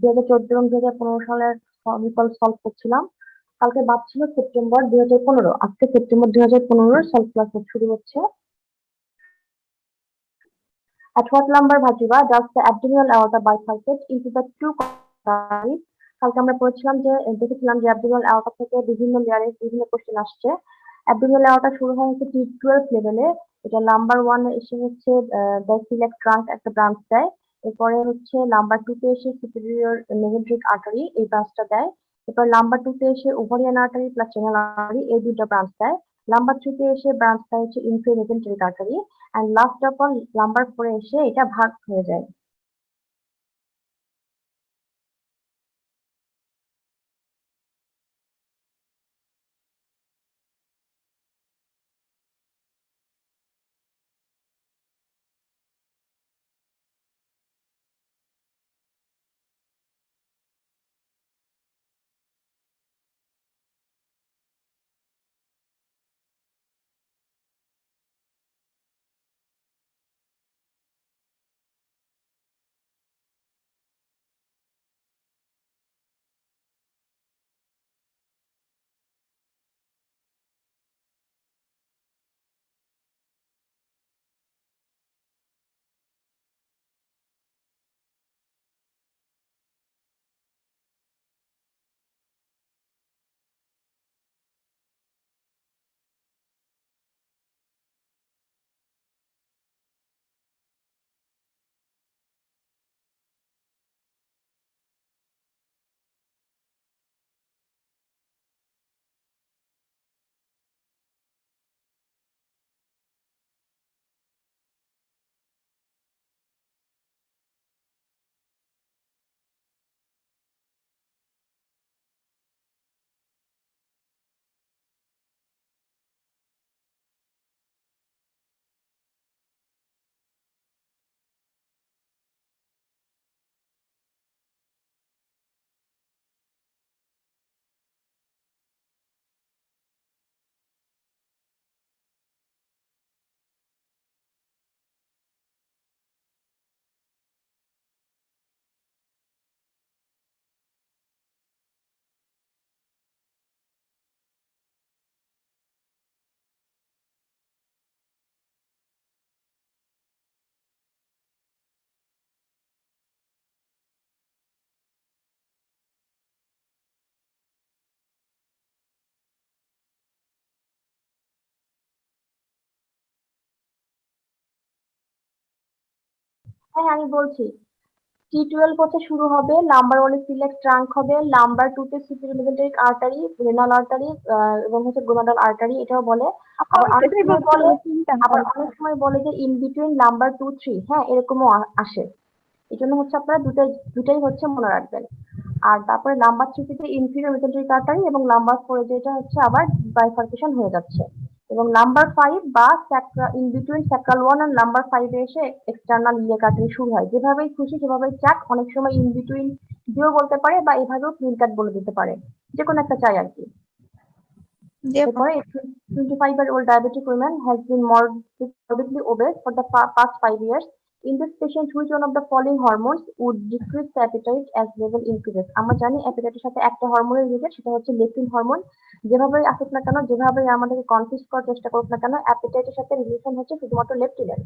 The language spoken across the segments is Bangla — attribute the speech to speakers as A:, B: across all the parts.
A: 2014 এবং 2015 সালের ফলাফল সলভ করছিলাম। কালকে বাদ ছিল সেপ্টেম্বর 2015, আজকে সেপ্টেম্বর 2015 সলভ ক্লাস শুরু হচ্ছে। At what number, Bhajiba, does the abdominal aorta bifurcate into the two categories? কালকে আমরা পড়েছিলাম যে দেখেছিলাম যে অ্যাবডোমিনাল আওর্টা থেকে বিভিন্ন লেয়ারে বিভিন্ন কোশ্চেন আসছে। অ্যাবডোমিনাল আওর্টা শুরু হয় হচ্ছে T12 লেভেলে। এটা নাম্বার 1 এসে হচ্ছে ডাইসিলেক ট্রাঙ্ক একটা ব্রাঞ্চ দেয়। এরপরে হচ্ছে নাম্বার 2 তে এসে সুপিরিয়র মেসেন্ট্রিক আর্টারি এই ব্রাঞ্চটা দেয়। এরপর নাম্বার 2 তে এসে ovarian artery plus renal artery এই দুইটা ব্রাঞ্চ দেয়। নাম্বার 3 তে এসে ব্রাঞ্চটা হচ্ছে inferior mesenteric artery. And last of all number 4 এ এসে এটা ভাগ হয়ে যায়। হ্যাঁ, আমি বলছি। T12 হচ্ছে শুরু হবে, নাম্বার 1 এ সিলেক্ট ট্রাঙ্ক হবে, নাম্বার 2 তে superior mesenteric artery, renal artery এবং হচ্ছে গোনাডাল আর্টারি এটাও বলে।
B: আপু
A: আবার
B: আমি
A: অনেক
B: সেটাই
A: সময় বলে
B: বলছিলাম তিনটা
A: আবার
B: হয়।
A: অনেক সময় বলে যে ইন বিটুইন নাম্বার 2, 3, হ্যাঁ এরকমও আসে। এই জন্য হচ্ছে আপনারা দুটাই দুটাই হচ্ছে মনে রাখবেন। আর তারপরে নাম্বার 3 তে ইনফিরিয়র মেসেন্ট্রিক আর্টারি এবং নাম্বার 4 এ যেটা হচ্ছে আবার বাইফার্কেশন হয়ে যাচ্ছে। এবং নাম্বার 5 বা ইন বিটুইন স্যাক্রাল 1 আর নাম্বার 5 এ এসে এক্সটার্নাল ইলিয়াক আর্টারি শুরু হয়। যেভাবেই খুশি সেভাবেই চাক, অনেক সময় ইন বিটুইন দিয়েও বলতে পারে বা এভাবেও ক্লিন কাট বলে দিতে পারে। যে কোনো একটা চাই আর কি।
B: জি আপু।
A: এরপরে 25-year-old diabetic woman has been morbidly obese for the past 5 years. In this patient, which one of the following hormones would decrease the appetite as level increases? আমরা জানি অ্যাপিটাইটের সাথে একটা হরমোনের রিলেটেড, সেটা হচ্ছে লেপটিন হরমোন। যেভাবেই আসুক না কেন, যেভাবেই আমাদেরকে কনফিউজ করার চেষ্টা করুক না কেন, অ্যাপিটাইটের সাথে রিলেশন হচ্ছে শুধুমাত্র লেপটিনের।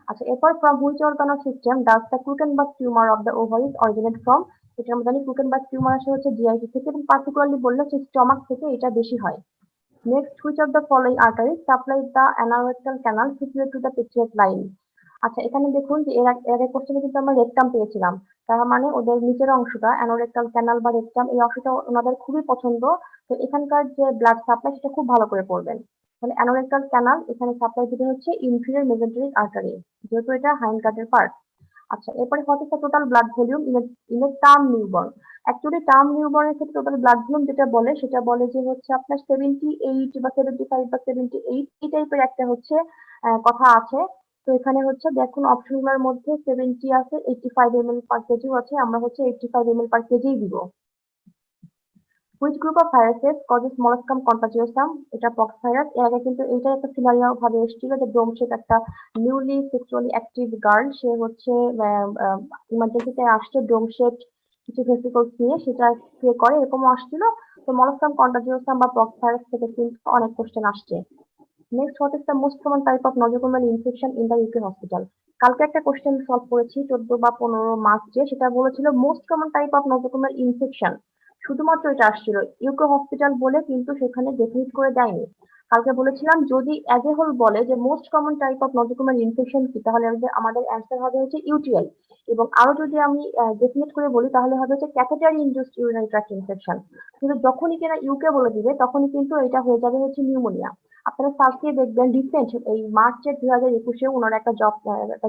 A: আচ্ছা, এরপর from which organ of system does the Krukenberg tumour of the ovaries originate from? এটা আমরা জানি কুকেনবার্গ টিউমার আসে হচ্ছে জিআইটি থেকে, এবং পার্টিকুলারলি বললে হচ্ছে স্টমাক থেকে এটা বেশি হয়। Next, which of the following arteries supplies the anorectal canal superior to the petrous line? আচ্ছা, এখানে দেখুন যে এর আগে কোশ্চেনে কিন্তু আমরা রেকটাম পেয়েছিলাম। তার মানে ওদের নিচের অংশটা অ্যানোরেক্টাল ক্যানাল বা রেকটাম, এই অংশটা ওনাদের খুবই পছন্দ। তো এখানকার যে ব্লাড সাপ্লাই সেটা খুব ভালো করে পড়বেন। মানে অ্যানোরেক্টাল ক্যানাল এখানে সাপ্লাই দিতে হচ্ছে ইনফিরিয়র মেসেন্ট্রিক আর্টারি, যেহেতু এটা হাইন্ড কাটের পার্ট। আচ্ছা, এরপরে what is the total blood volume in a term newborn? Actually term নিউবর্নের ক্ষেত্রে টোটাল ব্লাড ভলিউম যেটা বলে সেটা বলে যে হচ্ছে আপনার 78 বা 75 বা 78 এই টাইপের একটা হচ্ছে কথা আছে। তো এখানে হচ্ছে দেখুন অপশনগুলোর মধ্যে 70 আছে, 85 ml পার কেজিও আছে, আমরা হচ্ছে 85 ml পার কেজিই দিব। Which group of viruses causes molluscum contagiosum? এটা পক্স ভাইরাস। এর আগে কিন্তু এইটা একটা সিনারিও ভাবে এসেছিল যে ডোমশেক একটা নিউলি সেক্সুয়ালি অ্যাক্টিভ গার্ল, সে হচ্ছে ইমার্জেন্সিতে আসছে ডোমশেক কিছু ভেসিকলস নিয়ে সেটা ক্রিয়েট করে, এরকমও আসছিল। তো মলস্কাম কন্টাজিওসাম বা পক্স ভাইরাস থেকে কিন্তু অনেক কোশ্চেন আসছে। Next, what is the most common type of নজোকোমিয়াল infection in the UK hospital? কালকে একটা কোশ্চেন সলভ করেছি 14 বা 15 মার্চে, সেটা বলেছিল most common type of নজোকোমিয়াল infection. শুধুমাত্র এটা আসছিল ইউকে হসপিটাল বলে, কিন্তু সেখানে ডেফিনিট করে দেয়নি। কালকে বলেছিলাম যদি অ্যাজ এ হোল বলে যে most common type of নজোকোমিয়াল infection কি, তাহলে আমাদের অ্যান্সার হবে হচ্ছে ইউটিআই। এবং আরো যদি আমি ডেফিনিট করে বলি তাহলে হবে হচ্ছে catheter induced urinary tract infection. কিন্তু যখনই কিনা ইউকে বলে দিবে তখনই কিন্তু এটা হয়ে যাবে হচ্ছে নিউমোনিয়া। আপনারা সার্চ দিয়ে দেখবেন রিসেন্ট এই মার্চের 2021-এ ওনারা একটা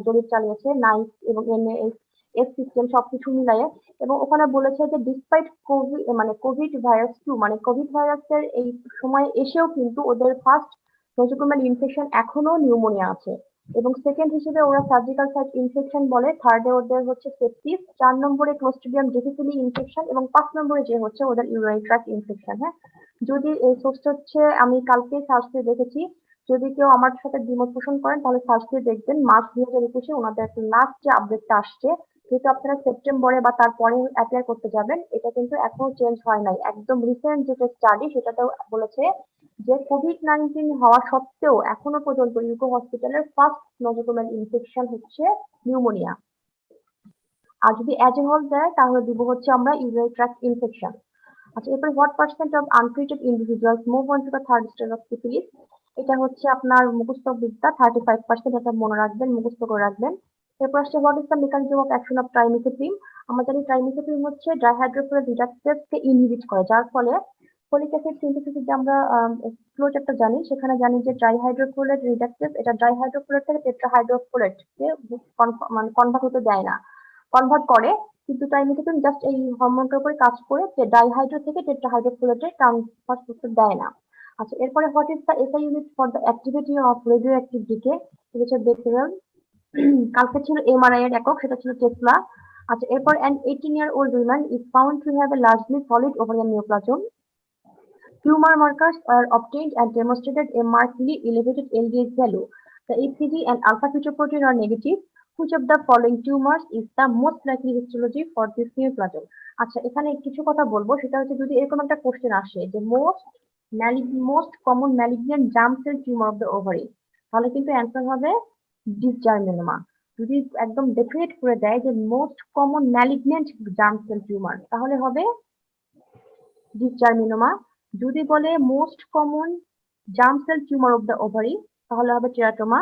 A: জরিপ চালিয়েছে নাইস এবং এনএএস এস সিস্টেম সবকিছু মিলায়ে, এবং ওখানে বলেছে যে ডিসপাইট কোভিড ভাইরাস 2 মানে কোভিড ভাইরাসের এই সময় এসেও কিন্তু ওদের ফার্স্ট নজোকোমিয়াল ইনফেকশন এখনো নিউমোনিয়া আছে। এবং সেকেন্ড হিসেবে ওরা সার্জিক্যাল সাইট ইনফেকশন বলে, থার্ডে ওদের হচ্ছে সেপসিস, 4 নম্বরে ক্লোস্ট্রিডিয়াম ডিফিসিলি ইনফেকশন, এবং 5 নম্বরে যে হচ্ছে ওদের ইউরিনারি ট্র্যাক্ট ইনফেকশন। হ্যাঁ, যদি এই সোর্সটা হচ্ছে আমি কালকে সার্চ দিয়ে দেখেছি, যদি কেউ আমার সাথে দ্বিমত পোষণ করেন তাহলে সার্চ দিয়ে দেখবেন মার্চ 2021-এ ওনাদের একটা লাস্ট যে আপডেটটা আসছে, যেহেতু আপনারা সেপ্টেম্বরে বা তারপরে অ্যাপ্লাই করতে যাবেন, এটা কিন্তু এখনো চেঞ্জ হয় নাই। একদম রিসেন্ট যেটা স্টাডি সেটাতেও বলেছে যে কোভিড-19 হওয়া সত্ত্বেও এখনো পর্যন্ত ইউকো হসপিটালের ফার্স্ট নজোকোমিয়াল ইনফেকশন হচ্ছে নিউমোনিয়া। আর যদি অ্যাজ এ হোল দেয় তাহলে দিব হচ্ছে আমরা ইউরিনারি ট্র্যাক্ট ইনফেকশন। আচ্ছা, এরপর what percent of untreated individuals move on to the third stage of syphilis? এটা হচ্ছে আপনার মুখস্থ বিদ্যা, 35%, এটা মনে রাখবেন, মুখস্থ করে রাখবেন। এরপর আসছে what is the mechanism of action of ট্রাইমিথোপ্রিম? আমরা জানি ট্রাইমিথোপ্রিম হচ্ছে ডাইহাইড্রোফ্লোরাইড রিডাকটেজকে ইনহিবিট করে, যার ফলে ফলিক অ্যাসিড সিনথেসিসের যে আমরা ফ্লো চ্যাপ্টার জানি, সেখানে জানি যে ট্রাইহাইড্রোফ্লোরাইড রিডাকটেজ এটা ডাইহাইড্রোফ্লোরাইড থেকে টেট্রাহাইড্রোফ্লোরাইডকে কনভার্ট হতে দেয় না, কনভার্ট করে। কিন্তু ট্রাইমিথোপ্রিম জাস্ট এই হরমোনটার উপরে কাজ করে ডাইহাইড্রো থেকে টেট্রাহাইড্রোফোলেটে ট্রান্সফার করতে দেয় না। আচ্ছা, এরপরে what is the SI unit for the activity of radioactive decay? এটা হচ্ছে বেসেল। কালকে ছিল এমআরআই এর একক, সেটা ছিল টেসলা। আচ্ছা, এরপর an 18-year-old woman is found to have a largely solid ovarian neoplasm. Tumor markers were obtained and demonstrated a markedly elevated LDH value. The HCG and alpha-fetoprotein are negative. Which of the following tumors is the most likely histology for this neoplasm? আচ্ছা, এখানে কিছু কথা বলবো, সেটা হচ্ছে যদি এরকম একটা কোশ্চেন আসে যে most common malignant germ cell tumour of the ovary, তাহলে কিন্তু অ্যান্সার হবে ডিসজার্মিনোমা। যদি একদম ডেফিনেট করে দেয় যে most common malignant germ cell tumour, তাহলে হবে ডিসজার্মিনোমা। যদি বলে most common germ cell tumour of the ovary, তাহলে হবে টেরাটোমা।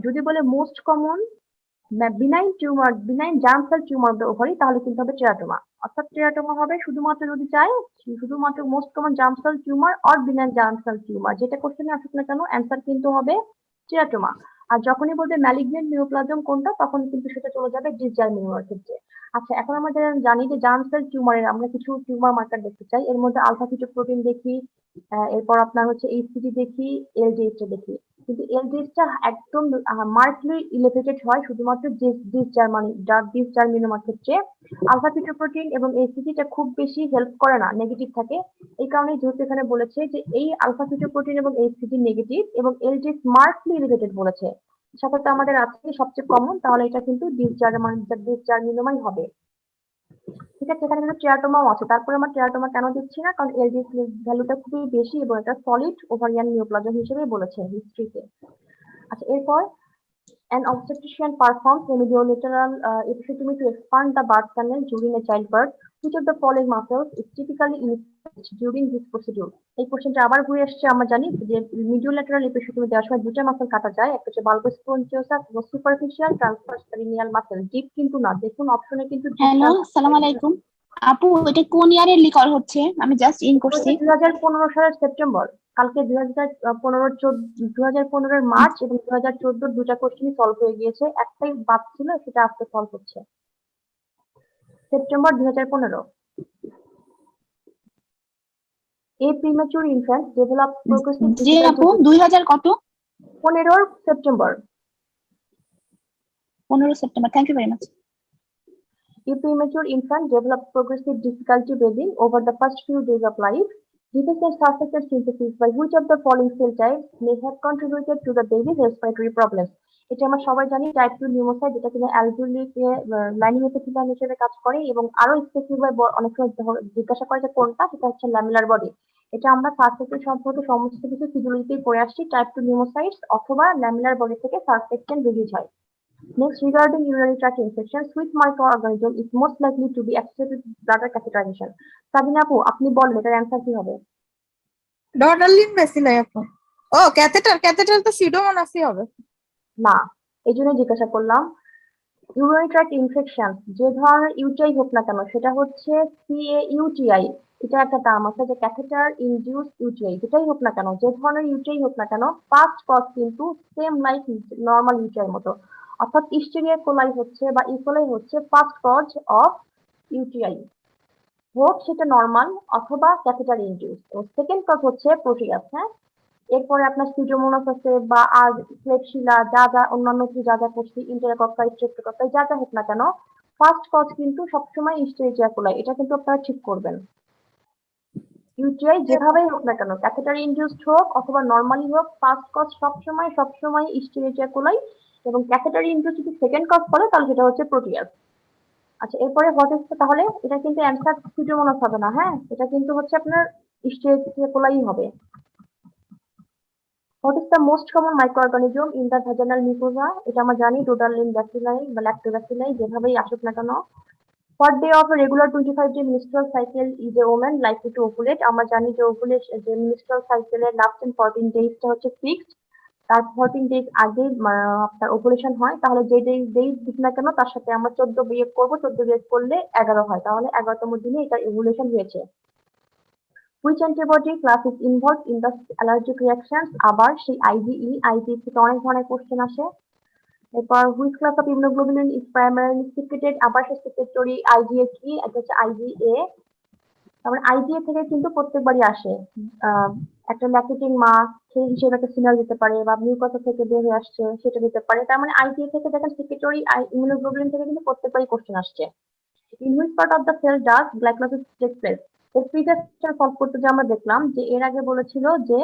A: যদি বলে most common benign germ cell tumour of the ovary, তাহলে কিন্তু হবে টেরাটোমা। অর্থাৎ টেরাটোমা হবে শুধুমাত্র যদি চাই শুধুমাত্র most common germ cell tumour or benign germ cell tumour, যেটা কোশ্চেনে আসুক না কেন অ্যান্সার কিন্তু হবে টেরাটোমা। আর যখনই বলবে ম্যালিগন্যান্ট নিওপ্লাজম কোনটা, তখন কিন্তু সেটা চলে যাবে ডিসজার্মিনোমার ক্ষেত্রে। আচ্ছা, এখন আমাদের জানি যে জার্ম সেল টিউমারের আমরা কিছু টিউমার মার্কার দেখতে চাই, এর মধ্যে আলফা ফিটোপ্রোটিন দেখি, এরপর আপনার হচ্ছে এইচসিজি দেখি, এলডিএইচ দেখি। কিন্তু এলডিএইচটা একদম মার্কলি ইলেভেটেড হয় শুধুমাত্র ডিসজার্মিনোমার ক্ষেত্রে। আলফা ফিটোপ্রোটিন এবং এইচসিজিটা খুব বেশি হেল্প করে না, নেগেটিভ থাকে। এই কারণে যেহেতু এখানে বলেছে যে এই আলফা ফিটোপ্রোটিন এবং এইচসিজি নেগেটিভ এবং এলডিএইচ মার্কলি ইলেভেটেড বলেছে, সাথে তো আমাদের আছে সবচেয়ে কমন, তাহলে এটা কিন্তু ডিসজার্মিনোমাই হবে। ঠিক আছে, এখানে কিন্তু টেরাটোমাও আছে, তারপরে আমরা টেরাটোমা কেন দিচ্ছি না, কারণ এলডিএইচ ভ্যালুটা খুবই বেশি এবং এটা সলিড ওভারিয়ান নিওপ্লাজম হিসেবে বলেছে হিস্ট্রিতে। আচ্ছা, এরপর an obstetrician performs radiolateral episiotomy to expand the birth canal during a childbirth. Which of the following muscles is typically engaged during this procedure? এই কোশ্চেনটা আবার ঘুরে আসছে। আমরা জানি যে মিডিওল্যাটারাল এপিসিওটমি দেওয়ার সময় দুটো মাসল কাটা যায়, একটা হচ্ছে বাল্বাস স্পঞ্জিওসাস এবং superficial transverse perineal muscle. Deep কিন্তু না, দেখুন অপশনে কিন্তু
B: হ্যালো, আসসালামু আলাইকুম আপু, এটা কোন ইয়ারের লিকল হচ্ছে? আমি জাস্ট ইন করছি।
A: 2015 সালের সেপ্টেম্বর। কালকে 2015 মার্চ এবং 2014 দুটা কোশ্চেনই সলভ হয়ে গিয়েছে, একটাই বাদ ছিল, সেটা আজকে সলভ হচ্ছে। September 2015। A premature infant develops progressive
B: জি আপু, 2000 কত?
A: 15 সেপ্টেম্বর।
B: 15 সেপ্টেম্বর। Thank you very much.
A: A premature infant develops progressive difficulty breathing over the first few days of life. Deficient surfactant synthesis by which of the following cell types may have contributed to the baby's respiratory problems? এটা আমরা সবাই জানি টাইপ 2 নিউমোসাইট, যেটা কিনা অ্যালভিওলিক লাইনিং এপিথেলিয়াম হিসেবে কাজ করে, এবং আরো স্পেসিফিক ভাবে অনেক সময় জিজ্ঞাসা করে যে কোনটা, সেটা হচ্ছে ল্যামেলার বডি। এটা আমরা সারফেক্টেন্ট সম্পর্কে সমস্ত কিছু ফিজিওলজিতেই পড়ে আসছি, টাইপ 2 নিউমোসাইটস অথবা ল্যামেলার বডি থেকে সারফেক্টেন্ট রিলিজ হয়। Next, regarding urinary tract infections, which microorganism is most likely to be associated with bladder catheterization? Sabina আপু, আপনি বলেন এটার অ্যান্সার কি হবে?
C: ডটারলিন বেসিলাই আপু। ও ক্যাথেটার তো সিউডোমোনাসই হবে।
A: না, এই জন্য জিজ্ঞাসা করলাম। ইউরিনারি ট্র্যাক্ট ইনফেকশন যে ধরনের ইউটিআই হোক না কেন, সেটা হচ্ছে CAUTI, এটা একটা টার্ম আছে, যে ক্যাথেটার ইনডিউস ইউটিআই, যেটাই হোক না কেন, যে ধরনের ইউটিআই হোক না কেন, ফার্স্ট কজ কিন্তু সেম লাইক নর্মাল ইউটিআই মতো, অর্থাৎ ইস্টেরিয়া কোলাই হচ্ছে বা ইকোলাই হচ্ছে ফার্স্ট কজ অফ ইউটিআই, হোক সেটা নর্মাল অথবা ক্যাথেটার ইনডিউস। এবং সেকেন্ড কজ হচ্ছে প্রোটিয়াস। হ্যাঁ, এরপরে আপনার সিউডোমোনাস আছে বা আর ক্লেবশিলা, যা যা অন্যান্য যা যা করছি, ইন্টারাকক্কাই, স্ট্রেপ্টোকক্কাই, যা যা হোক না কেন, ফার্স্ট কজ কিন্তু সবসময় ইস্টেরিয়া কোলাই। এটা কিন্তু আপনারা ঠিক করবেন। ইউটিআই যেভাবেই হোক না কেন, ক্যাথেটার ইনডিউসড হোক অথবা নর্মালি হোক, ফার্স্ট কজ সবসময় ইস্টেরিয়া কোলাই, এবং ক্যাথেটার ইনডিউস যদি সেকেন্ড কজ করে তাহলে সেটা হচ্ছে প্রোটিয়াস। আচ্ছা, এরপরে হোয়াট ইজ, তাহলে এটা কিন্তু অ্যান্সার সিউডোমোনাস হবে না, হ্যাঁ, এটা কিন্তু হচ্ছে আপনার ইস্টেরিয়া কোলাই হবে। What is the most common microorganism in the vaginal mucosa? এটা আমরা জানি Doderlin bacilli বা Lactobacilli, যেভাবেই আসুক না কেন। What day of a regular 25-day menstrual cycle is a woman likely to ovulate? আমরা জানি যে যে menstrual cycle এর last 14 days টা হচ্ছে fixed, তার 14 days আগে আপনার ওভুলেশন হয়, তাহলে যে ডেজ দিক না কেন তার সাথে আমরা 14 বিয়োগ করবো, 14 বিয়োগ করলে 11 হয়, তাহলে 11তম দিনে এটা ওভুলেশন হয়েছে। Which antibody class is involved in the allergic reactions? আবার সেই IgE থেকে অনেক ধরনের কোশ্চেন আসে। এরপর which class of immunoglobulin is primarily secreted? আবার সেই secretory IgA কি, এটা হচ্ছে IgA। তারপরে IgA থেকে কিন্তু প্রত্যেকবারই আসে একটা ল্যাকটেটিং মা, সেই হিসেবে একটা সিগন্যাল দিতে পারে, বা মিউকাসা থেকে বের হয়ে আসছে সেটা দিতে পারে। তার মানে IgA থেকে দেখেন secretory immunoglobulin থেকে কিন্তু প্রত্যেকবারই কোশ্চেন আসছে। In which part of the cell does glycolysis take place? এর প্রিভিয়াসটা সলভ করতে যে আমরা দেখলাম যে এর আগে বলেছিল যে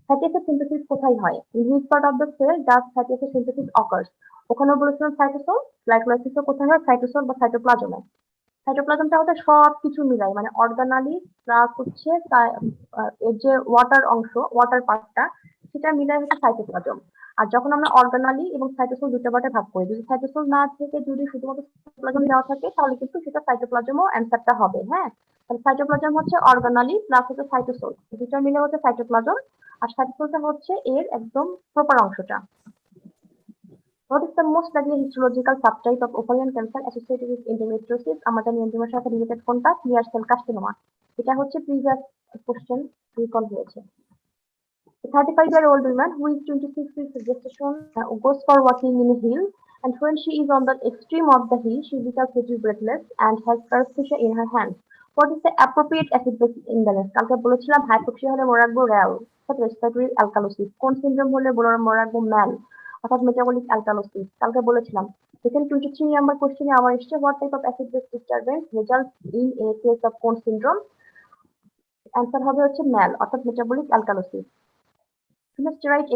A: ফ্যাটি অ্যাসিড সিনথেসিস কোথায় হয়, in which part of the cell does fatty acid synthesis occurs? ওখানেও বলেছিলাম সাইটোসোল, গ্লাইকোলাইসিসও কোথায় হয়, সাইটোসোল বা সাইটোপ্লাজমে। সাইটোপ্লাজমটা হচ্ছে সবকিছু মিলাই, মানে অর্গানালি প্লাস হচ্ছে এর যে ওয়াটার অংশ, ওয়াটার পার্টটা, সেটা মিলাই হচ্ছে সাইটোপ্লাজম। আর যখন আমরা অর্গানালি এবং সাইটোসোল দুটো পার্টে ভাগ করি, যদি সাইটোসোল না থেকে যদি শুধুমাত্র সাইটোপ্লাজম দেওয়া থাকে, তাহলে কিন্তু সেটা সাইটোপ্লাজমও অ্যান্সারটা হবে। হ্যাঁ, তাহলে সাইটোপ্লাজম হচ্ছে অর্গানালি প্লাস হচ্ছে সাইটোসোল, দুটো মিলে হচ্ছে সাইটোপ্লাজম, আর সাইটোসোলটা হচ্ছে এর একদম প্রপার অংশটা। What is the most likely histological subtype of ovarian cancer associated with endometriosis? আমরা জানি এন্ডোমের সাথে রিলেটেড কোনটা, ক্লিয়ার সেল কার্সিনোমা। এটা হচ্ছে প্রিভিয়াস কোশ্চেন রিকল হয়েছে। A 35-year-old woman who is 26 weeks of gestation goes for walking in a hill, and when she is on the extreme of the hill, she becomes little breathless and has paresthesia in her hands. What is the appropriate acid-base imbalance? কালকে বলেছিলাম হাইপোক্সিয়া হলে মনে রাখবো র্যাল, অর্থাৎ রেসপিরেটরি অ্যালকালোসিস। কোন সিনড্রোম হলে মনে রাখবো ম্যাল, অর্থাৎ মেটাবলিক অ্যালকালোসিস। কালকে বলেছিলাম। সেকেন্ড 23 নাম্বার কোশ্চেনে আবার এসছে, what type of acid base disturbance result in a case of কোন সিনড্রোম? অ্যান্সার হবে হচ্ছে ম্যাল, অর্থাৎ metabolic alkalosis. Finasteride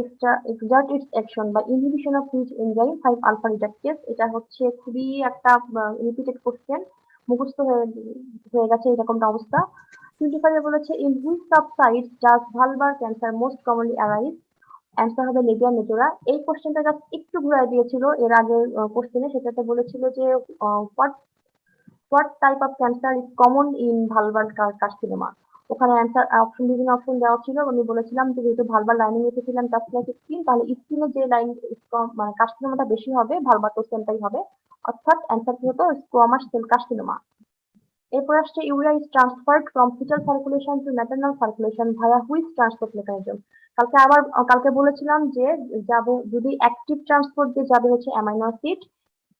A: exert its action by inhibition of which enzyme 5-alpha reductase? এটা হচ্ছে খুবই একটা রিপিটেড কোশ্চেন, মুখস্থ হয়ে গেছে এরকমটা অবস্থা। 25 এ বলেছে in which subsites does vulvar cancer most commonly arise? Answer হবে লেবিয়া মেজোরা। এই কোশ্চেনটা জাস্ট একটু ঘুরাই দিয়েছিল এর আগের কোশ্চেনে, সেটাতে বলেছিল যে what what type of cancer is common in vulvar carcinoma? ওখানে অ্যান্সার অপশন, বিভিন্ন অপশন দেওয়া ছিল। আমি বলেছিলাম যে যেহেতু ভালভার লাইনিং এসেছিলাম জাস্ট লাইক স্কিন, তাহলে স্কিনে যে লাইন মানে কার্সিনোমাটা বেশি হবে, ভালভার তো সেমটাই হবে, অর্থাৎ অ্যান্সার কি হতো, স্কোয়ামাস সেল কার্সিনোমা। এরপর আসছে urea is transferred from fetal circulation to maternal circulation via which transport mechanism? কালকে বলেছিলাম যে যাবে যদি অ্যাক্টিভ ট্রান্সপোর্ট দিয়ে যাবে হচ্ছে অ্যামাইনো অ্যাসিড,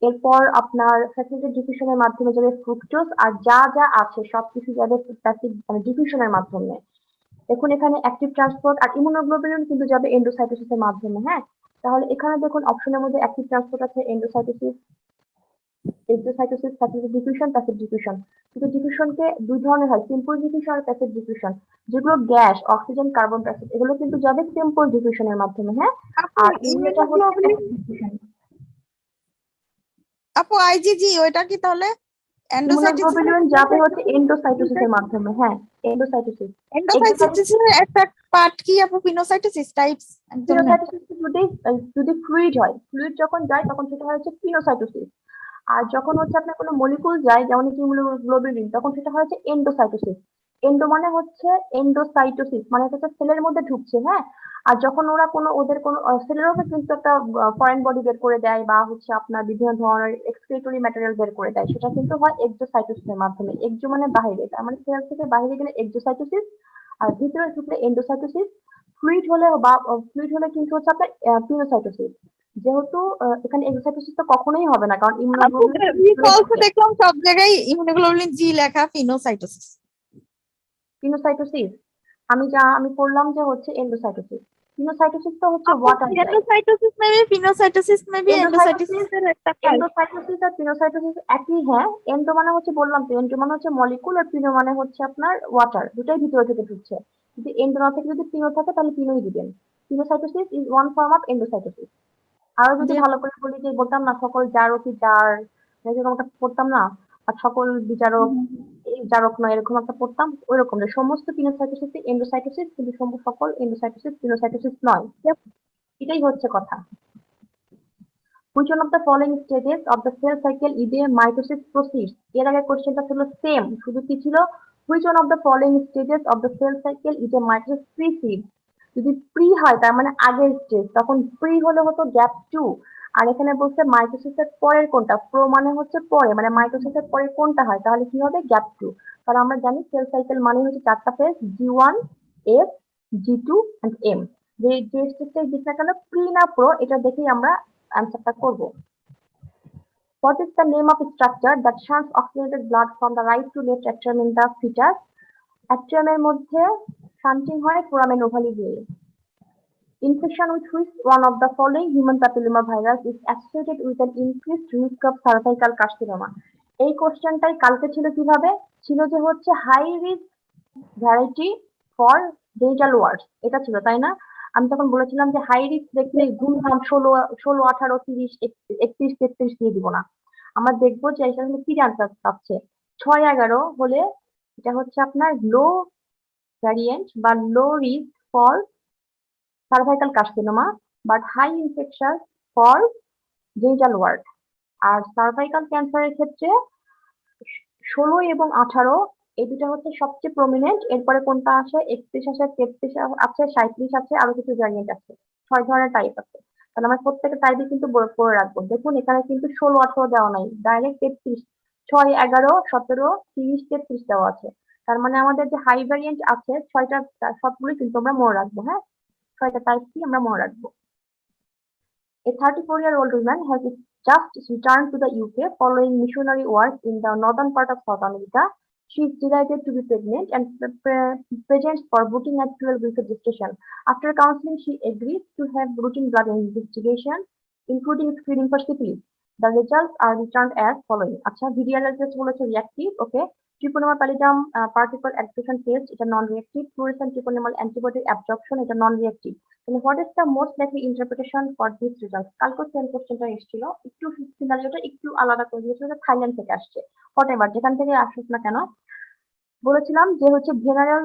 A: এরপর আপনার ফ্যাসিলিটেড ডিফিউশনের মাধ্যমে যাবে ফ্রুক্টোজ, আর যা যা আছে সবকিছু যাবে প্যাসিভ মানে ডিফিউশনের মাধ্যমে। দেখুন এখানে অ্যাক্টিভ ট্রান্সপোর্ট আর ইমিউনোগ্লোবুলিন কিন্তু যাবে এন্ডোসাইটোসিসের মাধ্যমে। হ্যাঁ, তাহলে এখানে দেখুন অপশনের মধ্যে অ্যাক্টিভ ট্রান্সপোর্ট আছে endocytosis, facilitated diffusion, passive diffusion. কিন্তু ডিফিউশনকে দুই ধরনের হয়, সিম্পল ডিফিউশন আর প্যাসিভ ডিফিউশন। যেগুলো gas, oxygen, carbon die oxide, এগুলো কিন্তু যাবে সিম্পল ডিফিউশনের মাধ্যমে। হ্যাঁ, আর ইমিউনোটা হচ্ছে প্যাসিভ ডিফিউশন।
C: আপু আইজিজি ওইটা কি তাহলে এন্ডোসাইটোসিস?
A: ইমিউনোগ্লোবুলিন যাবে হচ্ছে এন্ডোসাইটোসিসের মাধ্যমে, হ্যাঁ এন্ডোসাইটোসিস।
C: এন্ডোসাইটোসিসের একটা পার্ট কি আপু পিনোসাইটোসিস টাইপস এক ধরনের?
A: পিনোসাইটোসিস যদি ফ্লুইড হয়, ফ্লুইড যখন যায় তখন সেটা হয় হচ্ছে পিনোসাইটোসিস। আর যখন হচ্ছে আপনার কোনো মলিকুল যায় যেমন ইমিউনোগ্লোবুলিন, তখন সেটা হয় হচ্ছে এন্ডোসাইটোসিস। এন্ডো মানে হচ্ছে এন্ডোসাইটোসিস মানে হচ্ছে সেলের মধ্যে ঢুকছে, হ্যাঁ। আর যখন ওরা কোনো ওদের কোনো সেলেরও কিন্তু একটা ফরেন বডি বের করে দেয় বা হচ্ছে আপনার বিভিন্ন ধরনের এক্সক্রিটরি ম্যাটেরিয়াল বের করে দেয়, সেটা কিন্তু হয় এক্সোসাইটোসিসের মাধ্যমে। এক্সো মানে বাইরে, তার মানে সেল থেকে বাইরে গেলে এক্সোসাইটোসিস, আর ভিতরে ঢুকলে এন্ডোসাইটোসিস। ফ্লুইড হলে কিন্তু হচ্ছে আপনার পিনোসাইটোসিস। যেহেতু এখানে এক্সোসাইটোসিস তো কখনোই হবে না, কারণ
C: আপু
A: ইমিউনোগ্লোবুলিন
C: রিসার্চে দেখলাম সব জায়গায় ইমিউনোগ্লোবুলিন জি লেখা পিনোসাইটোসিস।
A: পিনোসাইটোসিস আমি পড়লাম যে হচ্ছে এন্ডোসাইটোসিস। পিনোসাইটোসিস তো হচ্ছে
C: আপু
A: ওয়াটার যায়।
C: Endocytosis maybe pinocytosis maybe
A: endocytosis
C: endocytosis এর একটা টাইপ।
A: এন্ডোসাইটোসিস আর পিনোসাইটোসিস একই, হ্যাঁ। এন্ডো মানে হচ্ছে বললাম তো, এন্ডো মানে হচ্ছে মলিকুল, আর পিনো মানে হচ্ছে আপনার ওয়াটার, দুটাই ভিতরে থেকে ঢুকছে। যদি এন্ডো না থেকে যদি পিনো থাকে তাহলে পিনোই দিবেন। Pinocytosis is one form of endocytosis. আরো যদি ভালো করে বলি, যে বলতাম না সকল জারকই জার, এরকম একটা পড়তাম না, আর সকল বিচারক এই জারক নয়, এরকম একটা পড়তাম, ওইরকম যে সমস্ত পিনোসাইটোসিস এন্ডোসাইটোসিস, কিন্তু সকল এন্ডোসাইটোসিস পিনোসাইটোসিস নয়। এটাই হচ্ছে কথা। Which one of the following stages of the cell cycle is a mitosis proceeds? এর আগে কোশ্চেনটা ছিল সেম, শুধু কি ছিল, which one of the following stages of the cell cycle is a mitosis precedes? যদি প্রি হয় তার মানে আগের স্টেজ, তখন প্রি হলে হতো গ্যাপ 2। আর এখানে বলছে মাইটোসিসের পরের কোনটা, প্রো মানে হচ্ছে পরে, মানে মাইটোসিসের পরে কোনটা হয়, তাহলে কি হবে গ্যাপ 2। কারণ আমরা জানি সেল সাইকেল মানে হচ্ছে চারটা phase, G1, F, G2 and M। যে স্টেজটাই দিক না কেন, প্রি না প্রো, এটা দেখেই আমরা অ্যান্সারটা করব। What is the name of a structure that shunts oxygenated blood from the right to left atrium in the fetus? অ্যাট্রিয়ামের মধ্যে শান্টিং হয় ফোরামেন ওভালি দিয়ে। Infection with which one of the following human papilloma virus is associated with an increased risk of cervical carcinoma? এই কোশ্চেনটাই কালকে ছিল কিভাবে, ছিল যে হচ্ছে high risk variety for dental wards, এটা ছিল তাই না? আমি তখন বলেছিলাম যে হাই রিস্ক দেখলে ধুমধাম 16, 18, 30, 31, 32 দিয়ে দিব না, আমরা দেখবো যে এটা হলে কি আনসার পাচ্ছে। 6, 11 হলে এটা হচ্ছে আপনার লো ভ্যারিয়েন্ট বা low risk for cervical carcinoma, but high infection for genital wart. আর সার্ভাইকাল ক্যান্সারের ক্ষেত্রে 16 এবং 18 এই দুটা হচ্ছে সবচেয়ে প্রমিনেন্ট। এরপরে কোনটা আসে, 31 আসে, 33 আছে, 37 আছে, আরো কিছু ভ্যারিয়েন্ট আছে, 6 ধরনের টাইপ আছে। তাহলে আমরা প্রত্যেকটা টাইপই কিন্তু করে রাখবো। দেখুন এখানে কিন্তু 16, 18 দেওয়া নাই, ডাইরেক্ট 33, 6, 11, 17, 30, 33 দেওয়া আছে। তার মানে আমাদের যে হাই ভ্যারিয়েন্ট আছে 6টা, সবগুলোই কিন্তু আমরা মনে রাখবো, হ্যাঁ। 6টা টাইপ কি আমরা মনে রাখবো। A 34-year-old woman has just returned to the UK following missionary work in the northern part of South America. She is delighted to be pregnant and presents for booking at 12 weeks of gestation. After counseling, she agrees to have routine blood investigation, including screening for syphilis. The results are returned as following. আচ্ছা, VDRL test বলেছে reactive, okay. Treponema pallidum particle adsorption test, এটা non-reactive. Fluorescent treponemal antibody absorption, এটা non-reactive. তাহলে what is the most likely interpretation for this result? কালকে সেম কোশ্চেনটা এসেছিল, একটু সিনারিওটা একটু আলাদা করে দিয়েছিল, যে থাইল্যান্ড থেকে আসছে। হোয়াট এভার যেখান থেকে আসুক না কেন, বলেছিলাম যে হচ্ছে জেনারেল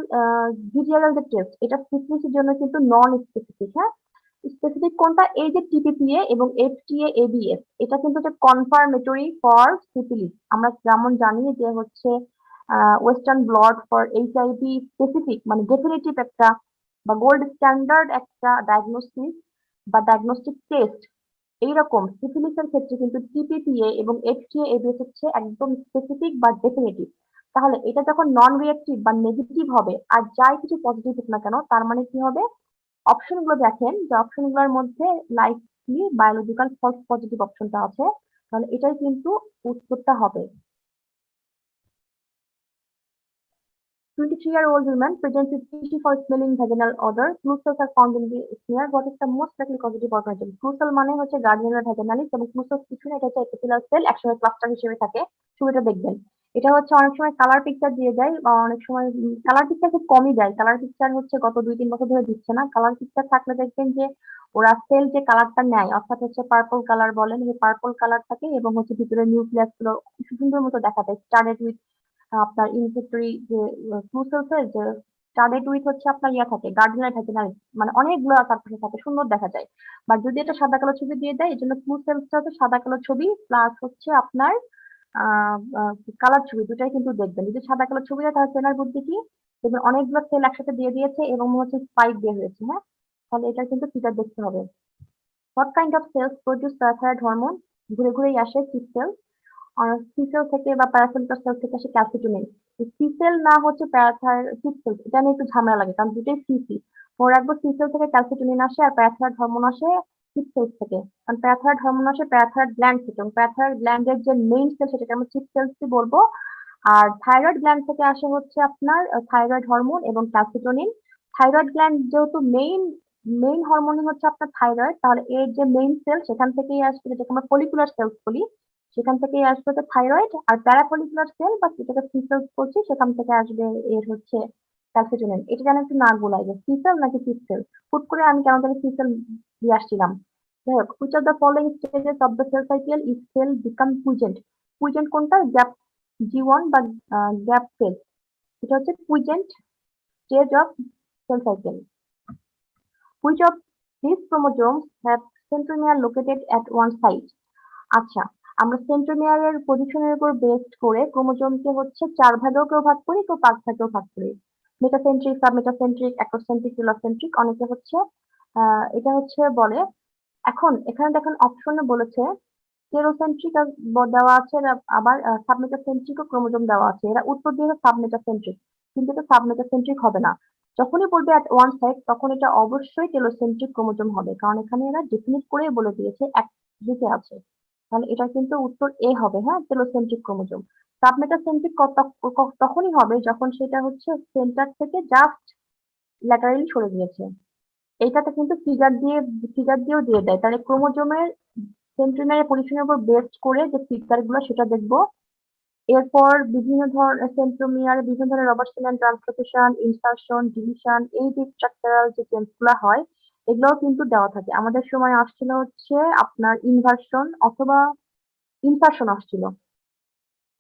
A: ভিডিওরাল যে টেস্ট, এটা সিপিসির জন্য কিন্তু নন স্পেসিফিক, হ্যাঁ। স্পেসিফিক কোনটা, এই যে টিপিপিএ এবং এফটিএ এবিএস, এটা কিন্তু যে কনফার্মেটরি ফর সিফিলিস। আমরা যেমন জানি যে হচ্ছে western blot for HIV specific, মানে ডেফিনেটিভ একটা বা গোল্ড স্ট্যান্ডার্ড একটা ডায়াগনোসিস বা ডায়াগনস্টিক টেস্ট। এইরকম সিফিলিসের ক্ষেত্রে কিন্তু টিপিপিএ এবং এফটিএ এবিএস হচ্ছে একদম স্পেসিফিক বা ডেফিনেটিভ। তাহলে এটা যখন নন রিয়েক্টিভ বা নেগেটিভ হবে, আর যাই কিছু পজিটিভ হোক না কেন, তার মানে কি হবে, অপশন গুলো দেখেন যে অপশন গুলোর মধ্যে লাইকলি বায়োলজিক্যাল ফলস পজিটিভ অপশনটা আছে, তাহলে এটাই কিন্তু উত্তরটা হবে। 23-year-old woman presents with tissue for smelling vaginal odor. Flu cells are found in the smear. What is the most likely causative organism? Flu cell মানে হচ্ছে গার্ডিয়ানা ভ্যাজিনালিস, এবং ফ্লু সেলস কিছু না, এটা হচ্ছে এপিথেলিয়াল সেল, একসঙ্গে ক্লাস্টার হিসেবে থাকে। ছবিটা দেখবেন। এটা হচ্ছে অনেক সময় কালার পিকচার দিয়ে দেয় বা অনেক সময় কালার পিকচার খুব কমই দেয়। কালার পিকচার হচ্ছে গত ২-৩ বছর ধরে দিচ্ছে না। কালার পিকচার থাকলে দেখবেন যে ওরা সেল যে কালারটা নেয় অর্থাৎ হচ্ছে পার্পল কালার বলেন, এই পার্পল কালার থাকে এবং হচ্ছে ভিতরে নিউক্লিয়াস গুলো সুন্দর মতো দেখা যায়। স্টাডেড উইথ আপনার ইনফেক্টরি যে ফ্লু সেলসের যে স্টাডেড উইথ হচ্ছে আপনার ইয়া থাকে, গার্ডেনার থাকে না, মানে অনেকগুলো চারপাশে থাকে, সুন্দর দেখা যায়। বাট যদি এটা সাদা কালো ছবি দিয়ে দেয়, এই জন্য ফ্লু সেলসটা হচ্ছে সাদা কালো ছবি প্লাস হচ্ছে আপনার কালার ছবি দুটাই কিন্তু দেখবেন। যদি সাদা কালো ছবি হয় তাহলে চেনার বুদ্ধি কি, দেখবেন অনেকগুলো সেল একসাথে দিয়ে দিয়েছে এবং হচ্ছে স্পাইক দিয়ে হয়েছে, হ্যাঁ? তাহলে এটা কিন্তু ফিগার দেখতে হবে। What kind of cells produce parathyroid hormone? ঘুরে ঘুরেই আসে সি সেল। আর সি সেল থেকে বা প্যারাফিলিটার সেল থেকে আসে ক্যালসিটোনিন। সি সেল না হচ্ছে প্যারাথাইরয়েড সি সেল, এটা নিয়ে একটু ঝামেলা লাগে কারণ দুটোই সি। মনে রাখবো সি সেল থেকে ক্যালসিটোনিন আসে আর প্যারাথাইরয়েড হরমোন আসে সিক সেল থেকে। কারণ প্যারাথাইরয়েড হরমোন আসে প্যারাথাইরয়েড গ্ল্যান্ড থেকে এবং প্যারাথাইরয়েড গ্ল্যান্ডের যে মেইন সেল সেটাকে আমরা সিক সেলস বলবো। আর থাইরয়েড গ্ল্যান্ড থেকে আসে হচ্ছে আপনার থাইরয়েড হরমোন এবং ক্যালসিটোনিন। থাইরয়েড গ্ল্যান্ড যেহেতু মেইন মেইন হরমোনই হচ্ছে আপনার থাইরয়েড, তাহলে এর যে মেইন সেল সেখান থেকেই আসবে, যেটাকে আমরা ফলিকুলার সেলস বলি, সেখান থেকেই আসবে হচ্ছে থাইরয়েড। আর প্যারাফলিকুলার সেল বা যেটাকে সি সেলস বলছি সেখান থেকে আসবে এর হচ্ছে ক্যালসিটোনিন। এটা যেন একটু না গোলাই যে সি সেল নাকি সি সেল, হুট করে আমি কেন জানি সি সেল দিয়ে আসছিলাম। যাই হোক, which of the following stages of the cell cycle is cell become quiescent? Quiescent কোনটা? গ্যাপ জি1 বা গ্যাপ সেল, এটা হচ্ছে quiescent stage of cell cycle. Which of this chromosomes have centromere located at one side? আচ্ছা, আমরা সেন্ট্রোমিয়ারের পজিশনের উপর বেসড করে ক্রোমোজোমকে হচ্ছে ৪ ভাগেও কেউ ভাগ করি, কেউ ৫ ভাগেও ভাগ করি। মেটাসেন্ট্রিক, সাবমেটাসেন্ট্রিক, অ্যাক্রোসেন্ট্রিক, টেলোসেন্ট্রিক, অনেকে হচ্ছে এটা হচ্ছে বলে। এখন এখানে দেখেন অপশনে বলেছে টেলোসেন্ট্রিক দেওয়া আছে, আবার সাবমেটাসেন্ট্রিক ও ক্রোমোজোম দেওয়া আছে। এরা উত্তর দিয়ে সাবমেটাসেন্ট্রিক, কিন্তু এটা সাবমেটাসেন্ট্রিক হবে না। যখনই বলবে অ্যাট ওয়ান সাইড তখন এটা অবশ্যই টেলোসেন্ট্রিক ক্রোমোজোম হবে, কারণ এখানে এরা ডেফিনিট করেই বলে দিয়েছে এক দিকে আছে। তাহলে এটা কিন্তু উত্তর এ হবে, হ্যাঁ, টেলোসেন্ট্রিক ক্রোমোজোম। সাবমেটাসেন্ট্রিক তখনই হবে যখন সেটা হচ্ছে সেন্টার থেকে জাস্ট ল্যাটারালি সরে গিয়েছে। এইটাতে কিন্তু ফিগার দিয়েও দিয়ে দেয়। তাহলে ক্রোমোজোমের সেন্ট্রোমিয়ারের পজিশনের উপর বেসড করে যে ফিগার গুলো সেটা দেখবো। এরপর বিভিন্ন ধরনের সেন্ট্রোমিয়ার বিভিন্ন ধরনের রবার্টসন ট্রান্সলোকেশন, ইনসার্শন, ডিলিশন, এই যে স্ট্রাকচারাল যে চেঞ্জ গুলো হয় এগুলোও কিন্তু দেওয়া থাকে। আমাদের সময় আসছিল হচ্ছে আপনার ইনভার্সন অথবা ইনসার্শন আসছিল,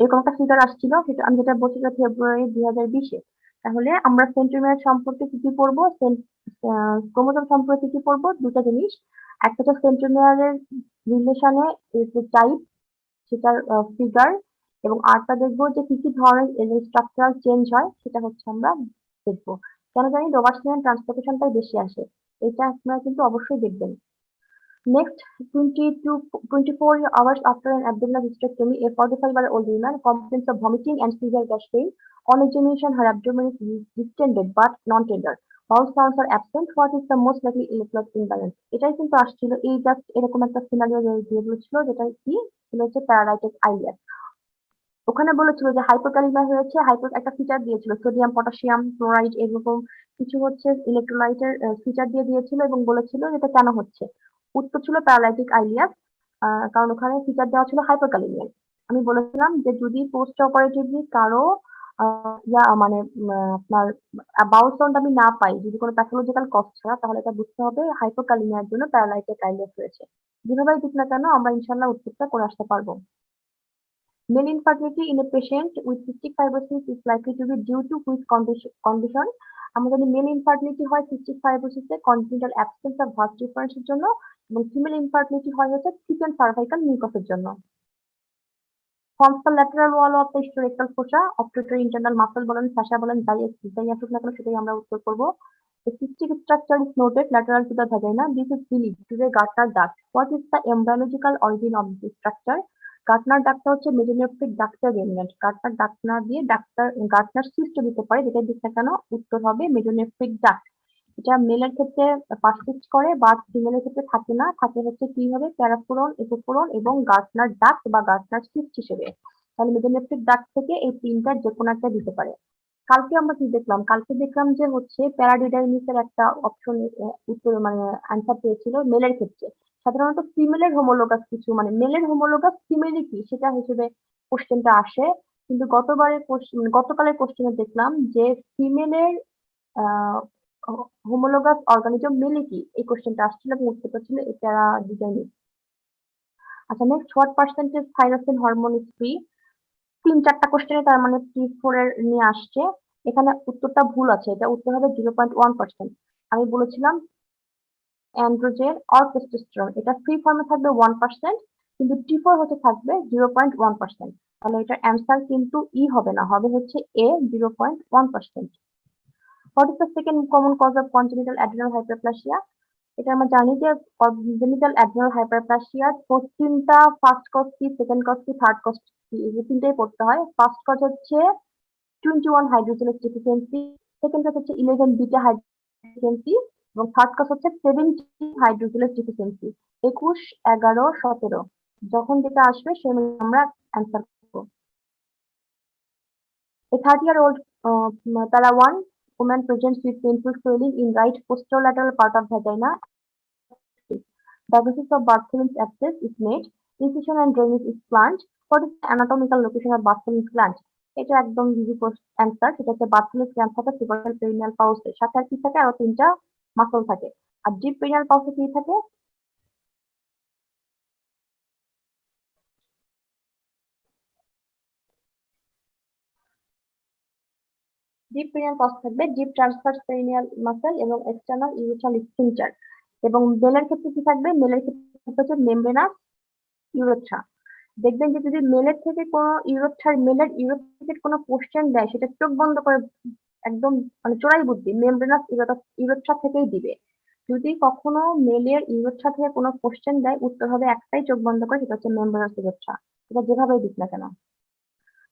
A: এরকম একটা ফিগার আসছিল, সেটা আমি যেটা বলছি সেটা ফেব্রুয়ারি 2020-এ। তাহলে আমরা সেন্ট্রোমিয়ার সম্পর্কে কি কি পড়বো, ক্রোমোজোম সম্পর্কে কি পড়বো? দুটা জিনিস। একটা হচ্ছে সেন্ট্রোমিয়ারের রিলেশনে টাইপ, সেটার ফিগার, এবং আরেকটা দেখবো যে কি কি ধরনের স্ট্রাকচারাল চেঞ্জ হয় সেটা হচ্ছে আমরা দেখবো। কেন জানি রোবার্টসন ট্রান্সলোকেশনটাই বেশি আসে, এটা আপনারা কিন্তু অবশ্যই দেখবেন। Next, 20 to 24 hours after an abdominal hysterectomy, a 45-year-old woman complains of vomiting and severe gas pain. On examination, her abdomen is distended but non-tender. Bowel sounds are absent. What is the most likely electrolyte imbalance? এটাই কিন্তু আসছিল, এই জাস্ট এরকম একটা সিনারিও দিয়ে বলেছিল, যেটা কি ছিল হচ্ছে প্যারালাইটিক আইলিয়াস। ওখানে বলেছিল যে হাইপোক্যালিমিয়া হয়েছে, একটা ফিচার দিয়েছিল সোডিয়াম, পটাশিয়াম, ক্লোরাইড, এরকম কিছু হচ্ছে ইলেকট্রোলাইটের ফিচার দিয়ে দিয়েছিল এবং বলেছিল এটা কেন হচ্ছে। উত্তর ছিল প্যারালাইটিক আইলিয়াস, কারণ ওখানে ফিচার দেওয়া ছিল হাইপোক্যালিমিয়া। আমি বলেছিলাম যে যদি পোস্ট অপারেটিভলি কারো মানে আপনার বাউল সাউন্ড আমি না পাই, যদি কোনো প্যাথোলজিক্যাল কজ ছাড়া, তাহলে এটা বুঝতে হবে হাইপোক্যালিমিয়ার জন্য প্যারালাইটিক আইলিয়াস হয়েছে। যেভাবেই দিক না কেন আমরা ইনশাল্লাহ উত্তরটা করে আসতে পারবো। Male infertility in a patient with cystic fibrosis is likely to be due to which condition? আমরা জানি মেল ইনফার্টিলিটি হয় সিস্টিক ফাইব্রোসিসে কনজেনিটাল অ্যাবসেন্স অফ ভার্স ডিফারেন্সের জন্য, এবং ফিমেল ইনফার্টিলিটি হয় হচ্ছে থিক এন্ড সার্ভাইকাল মিউকাসের জন্য। Forms the lateral wall of the hysterectal fossa, obturator internal muscle বলেন, fascia বলেন, যাই আসুক না কেন সেটাই আমরা উত্তর করবো। The cystic structure is noted lateral to the vagina. This is believed to be a Gartner duct. What is the embryological origin of this structure? Gartner ডাক্টটা হচ্ছে মেজোনেফ্রিক ডাক্টার রেমিনেন্ট। গার্টনার ডাক্ট না দিয়ে গার্টনার সিস্ট দিতে পারে, যেটা দিচ্ছে কেন উত্তর হবে মেজোনেফ্রিক ডাক্ট। এটা মেলের ক্ষেত্রে পারসিস্ট করে বাট ফিমেলের ক্ষেত্রে থাকে না, থাকে হচ্ছে কি হবে প্যারাফোরন, এপোফোরন এবং গার্টনার ডাক্ট বা গার্টনার সিস্ট হিসেবে। তাহলে মেজোনেফ্রিক ডাক্ট থেকে এই তিনটার যে কোনো একটা দিতে পারে। কালকে আমরা কি দেখলাম? কালকে দেখলাম যে হচ্ছে প্যারাডিডাইমিসের একটা অপশন উত্তর মানে অ্যান্সার পেয়েছিল মেলের ক্ষেত্রে। সাধারণত ফিমেলের হোমোলোগাস কিছু মানে মেলের হোমোলোগাস ফিমেলই কি সেটা হিসেবে কোশ্চেনটা আসে। কিন্তু গতকালের কোশ্চেনে দেখলাম যে ফিমেলের হোমোলোগাস অর্গানিজম মেলে কি, এই কোশ্চেনটা আসছিল এবং উত্তরটা ছিল এটা ডিজাইনিং। আচ্ছা, next, what percentage thyroxine hormone is free? 3-4টা কোশ্চেনে তার মানে T4 এর নিয়ে আসছে। এখানে উত্তরটা ভুল আছে, এটা উত্তর হবে 0.1%। আমি বলেছিলাম অ্যান্ড্রোজেন অর টেস্টোস্টেরন, এটা ফ্রি ফর্মে থাকবে 1%, কিন্তু T4 হচ্ছে থাকবে 0.1%। তাহলে এটার অ্যান্সার কিন্তু ই হবে না, হবে হচ্ছে এ, 0.1%। What is the second common cause of congenital adrenal hyperplasia? এটা আমরা জানি যে কনজেনিটাল অ্যাড্রিনাল হাইপারপ্লাসিয়ার 3টা ফার্স্ট কজ কি, সেকেন্ড কজ কি, থার্ড কজ কি, এই 3টাই পড়তে হয়। ফার্স্ট কজ হচ্ছে 21 হাইড্রোজেনেস ডিফিসিয়েন্সি, সেকেন্ড কজ হচ্ছে 11 বিটা হাইড্রোজেনেসি, এবং থার্ড কজ হচ্ছে 70 হাইড্রোজেনেস ডিফিসিয়েন্সি। 21, 11, 17 যখন যেটা আসবে সে আমরা অ্যান্সার করবো। A 30-year-old para one woman presents with painful swelling in right posterolateral part of vagina. Diagnosis of Bartholin's abscess is made. Incision and drainage is planned. What is the anatomical location of Bartholin's gland? এটা একদম ইজি অ্যান্সার, সেটা হচ্ছে বার্থোলিস গ্ল্যান্ড থাকে সুপারফিশিয়াল পেরিনিয়াল পাউসে, সাথে আর কি থাকে, আরো 3টা মাসল থাকে। আর ডিপ পেরিনিয়াল পাউসে কি থাকে? ডিপ পেরিনিয়াল পাউসে থাকবে ডিপ ট্রান্সভার্স পেরিনিয়াল মাসল এবং এক্সটার্নাল ইউরেথ্রাল স্ফিংচার। এবং মেলের ক্ষেত্রে কি থাকবে? মেলের ক্ষেত্রে হচ্ছে মেমব্রেনাস ইউরেথ্রা। দেখবেন যে যদি মেলের ইউরেথ্রা থেকে কোনো কোশ্চেন দেয়, সেটা চোখ বন্ধ করে একদম মানে চোরাই বুদ্ধি মেমব্রেনাস ইউরেথ্রা থেকেই দিবে। যদি কখনো মেলের ইউরেথ্রা থেকে কোনো কোশ্চেন দেয়, উত্তর হবে একটাই, চোখ বন্ধ করে, সেটা হচ্ছে মেমব্রেনাস ইউরেথ্রা। এটা যেভাবেই দিক না কেন।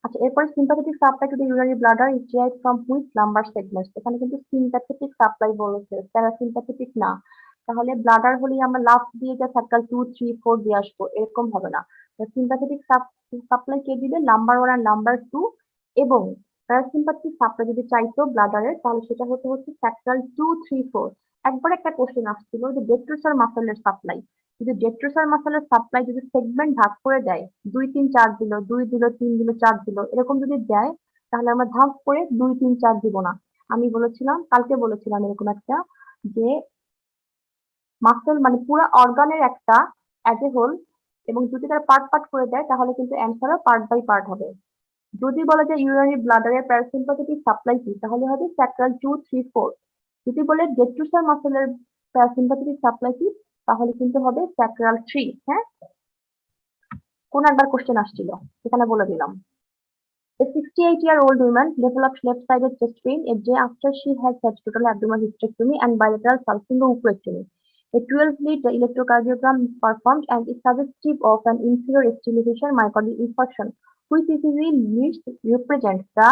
A: আচ্ছা, এরপরে sympathetic supply to the urinary bladder is derived from which lumber segments? এখানে কিন্তু সিম্প্যাথেটিক সাপ্লাই বলেছে, প্যারাসিম্প্যাথেটিক না। তাহলে ব্লাডার হলেই আমরা লাস্ট দিয়ে যা সার্কেল 2, 3, 4 দিয়ে আসবো, এরকম হবে না। সিম্প্যাথেটিক সাপ্লাই কে দিবে? নাম্বার 1 আর নাম্বার 2। এবং প্যারাসিম্প্যাথেটিক সাপ্লাই যদি চাইতো ব্লাডারের, তাহলে সেটা হচ্ছে স্যাক্রাল 2, 3, 4। একবার একটা কোশ্চেন আসছিল যে ডেট্রোসার মাসলের সাপ্লাই, যদি ডেট্রোসার মাসলের সাপ্লাই যদি সেগমেন্ট ভাগ করে দেয়, 2, 3, 4 দিল, 2 দিল, 3 দিল, 4 দিল, এরকম যদি দেয়, তাহলে আমরা ভাগ করে 2, 3, 4 দিব না। আমি বলেছিলাম, কালকে বলেছিলাম এরকম একটা, যে মাসল মানে পুরো অর্গানের একটা অ্যাজ এ হোল, এবং যদি তারা পার্ট পার্ট করে দেয়, তাহলে কিন্তু অ্যান্সারও পার্ট বাই পার্ট হবে। যদি বলে যে ইউরিনারি ব্লাডারের প্যারাসিম্পাথেটিক সাপ্লাই কি, তাহলে হবে স্যাক্রাল 2, 3, 4। যদি বলে ডেট্রোসার মাসলের প্যারাসিম্পাথেটিক সাপ্লাই কি, তাহলে কিন্তু হবে স্যাক্রাল 3। হ্যাঁ, কোন একবার কোশ্চেন আসছিল, এখানে বলে দিলাম। A 68-year-old woman developed left-sided chest pain a day after she has had total abdominal hysterectomy and bilateral salpingo-oophorectomy. A 12-lead electrocardiogram is performed and is suggestive of an inferior stimulation myocardial infarction, which ECG leads represent the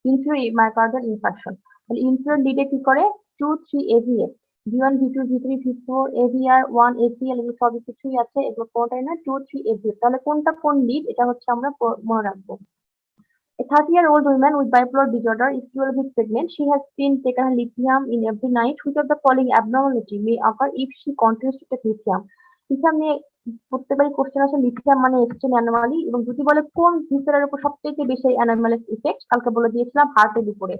A: inferior myocardial infarction. তাহলে inferior lead এ কি করে? 2, 3 AVF, V1, V2, V3, V4, AVR, 1, ACL, এগুলো সবই কিছুই আছে, এগুলো কোনটাই না, 2, 3 AVF। তাহলে কোনটা কোন লিড, এটা হচ্ছে আমরা মনে রাখবো। A 30-year-old woman with bipolar disorder is 12 weeks pregnant. She has been taken lithium in every night. Which of the following abnormality may occur if she continues to take lithium? Lithium নিয়ে প্রত্যেকবারই কোশ্চেন আসে, লিথিয়াম মানে এক্সট্রিম অ্যানোমালি, এবং যদি বলে কোন ভিসেরার উপর সবথেকে বেশি অ্যানোমালি ইফেক্ট, কালকে বলে দিয়েছিলাম হার্টের উপরে।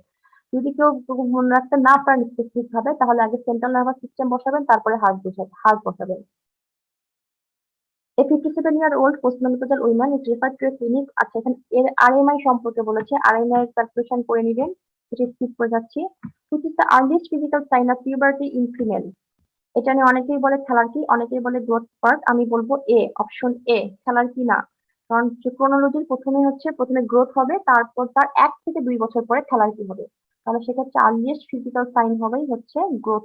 A: যদি কেউ মনে রাখতে না পারেন স্পেসিফিক ভাবে, তাহলে আগে সেন্ট্রাল নার্ভাস সিস্টেম বসাবেন, তারপরে হার্ট বসাবেন। A 57-year-old postmenopausal woman is referred to a clinic. আচ্ছা, এখানে এর আরএমআই সম্পর্কে বলেছে, আরএমআই ক্যালকুলেশন করে নেবেন, এটা স্কিপ করে যাচ্ছি। Which is the earliest physical sign of puberty in female? এটা নিয়ে অনেকেই বলে থ্যালার্কি, অনেকেই বলে গ্রোথ স্পার্ট। আমি বলবো এ, অপশন এ, থ্যালার্কি না। কারণ ক্রোনোলজির প্রথমে গ্রোথ হবে, তারপর তার 1 থেকে 2 বছর পরে থ্যালার্কি হবে। তাহলে সেক্ষেত্রে আর্লিয়েস্ট ফিজিক্যাল সাইন হবেই হচ্ছে growth.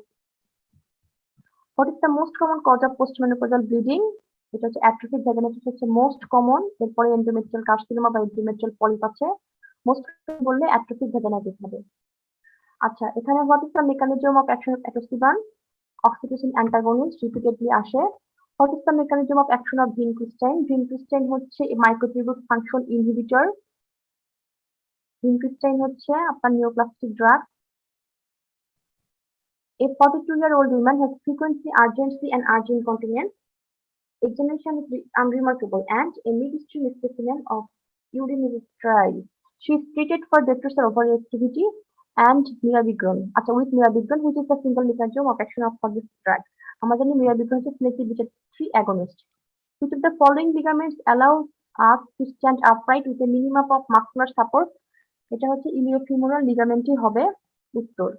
A: What is the most common cause of postmenopausal bleeding? এটা হচ্ছে অ্যাট্রোফিক ভ্যাজাইনাইটিস হচ্ছে মোস্ট কমন, এরপরে এন্ডোমেট্রিয়াল কার্সিনোমা বা এন্ডোমেট্রিয়াল পলিপ আছে। মোস্ট বললে অ্যাট্রোফিক ভ্যাজাইনাইটিস হবে। আচ্ছা, এখানে what is the mechanism of action of atosiban oxytocin antagonist repeatedly আসে। What is the mechanism of action of vincristine? Vincristine হচ্ছে মাইক্রোটিউবুল ফাংশন ইনহিবিটর। ভিনক্রিস্টাইন হচ্ছে আপনার neoplastic drug. A 42-year-old woman has frequently urgency and urge incontinence. Examination is unremarkable and a mid-stream specimen of uriniary. She is treated for decreased overactivity and mirabegron. আচ্ছা, with mirabegron, which is the single mechanism of action of for this drug. আমরা জানি mirabegron হচ্ছে selective beta 3 agonist. Which of the following ligaments allows us to stand upright with a minimum of muscular support? এটা হচ্ছে ইলিওফিমোরাল লিগামেন্টই হবে উত্তর।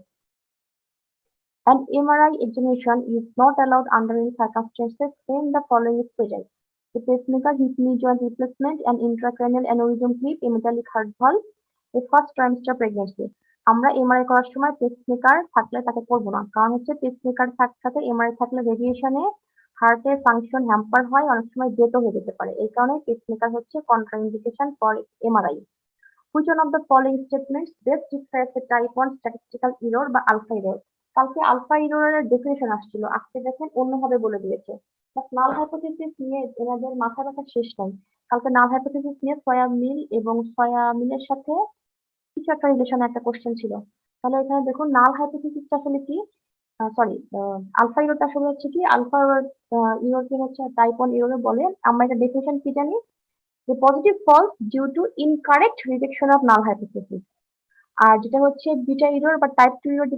A: An MRI examination is not allowed under any circumstances when the following is present: a pacemaker, hip knee joint replacement, an intracranial aneurysm clip, a metallic heart valve, a first trimester pregnancy. আমরা এমআরআই করার সময় পেসমেকার থাকলে তাকে করবো না, কারণ হচ্ছে পেসমেকার থাকতে এমআরআই থাকলে রেডিয়েশনে হার্টের ফাংশন হ্যাম্পার হয়, অনেক সময় ডেথও হয়ে যেতে পারে। এই কারণে পেসমেকার হচ্ছে contraindication for MRI. Which one of the following statements best describes the type 1 statistical error বা আলফা এরর? কালকে আলফা এররের ডেফিনেশন আসছিল, আজকে দেখেন অন্যভাবে বলে দিয়েছে। নাল হাইপোথিসিস নিয়ে এনাদের মাথা ব্যথা শেষ নাই। কালকে নাল হাইপোথিসিস নিয়ে সয়া মিল এবং সয়া মিলের সাথে কিছু একটা রিলেশনে একটা কোশ্চেন ছিল। তাহলে এখানে দেখুন নাল হাইপোথিসিসটা আসলে কি, সরি আলফা এররটা আসলে হচ্ছে কি, আলফা এররকে হচ্ছে টাইপ 1 এরর বলে। আমরা এটা ডেফিনেশন কি জানি, যে positive false due to incorrect rejection of null hypothesis. আর যেটা হচ্ছে বিটা এরর বা টাইপ 2 এরর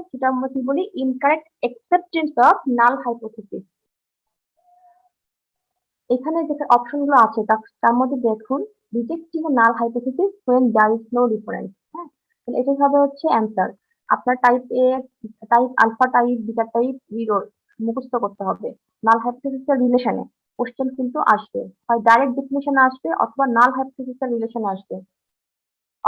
A: সেটা আমরা কি বলি, incorrect acceptance of null hypothesis. এখানে যে অপশনগুলো আছে তার মধ্যে দেখুন rejecting null hypothesis when there is no difference। হ্যাঁ, তাহলে এটাই হবে হচ্ছে অ্যান্সার। আপনার type A, type alpha, type beta, type error মুখস্থ করতে হবে। নাল হাইপোথিসিসের রিলেশনে কোশ্চেন কিন্তু আসবে, হয় ডাইরেক্ট ডেফিনিশনে আসবে অথবা নাল হাইপোথিসিসের রিলেশনে আসবে।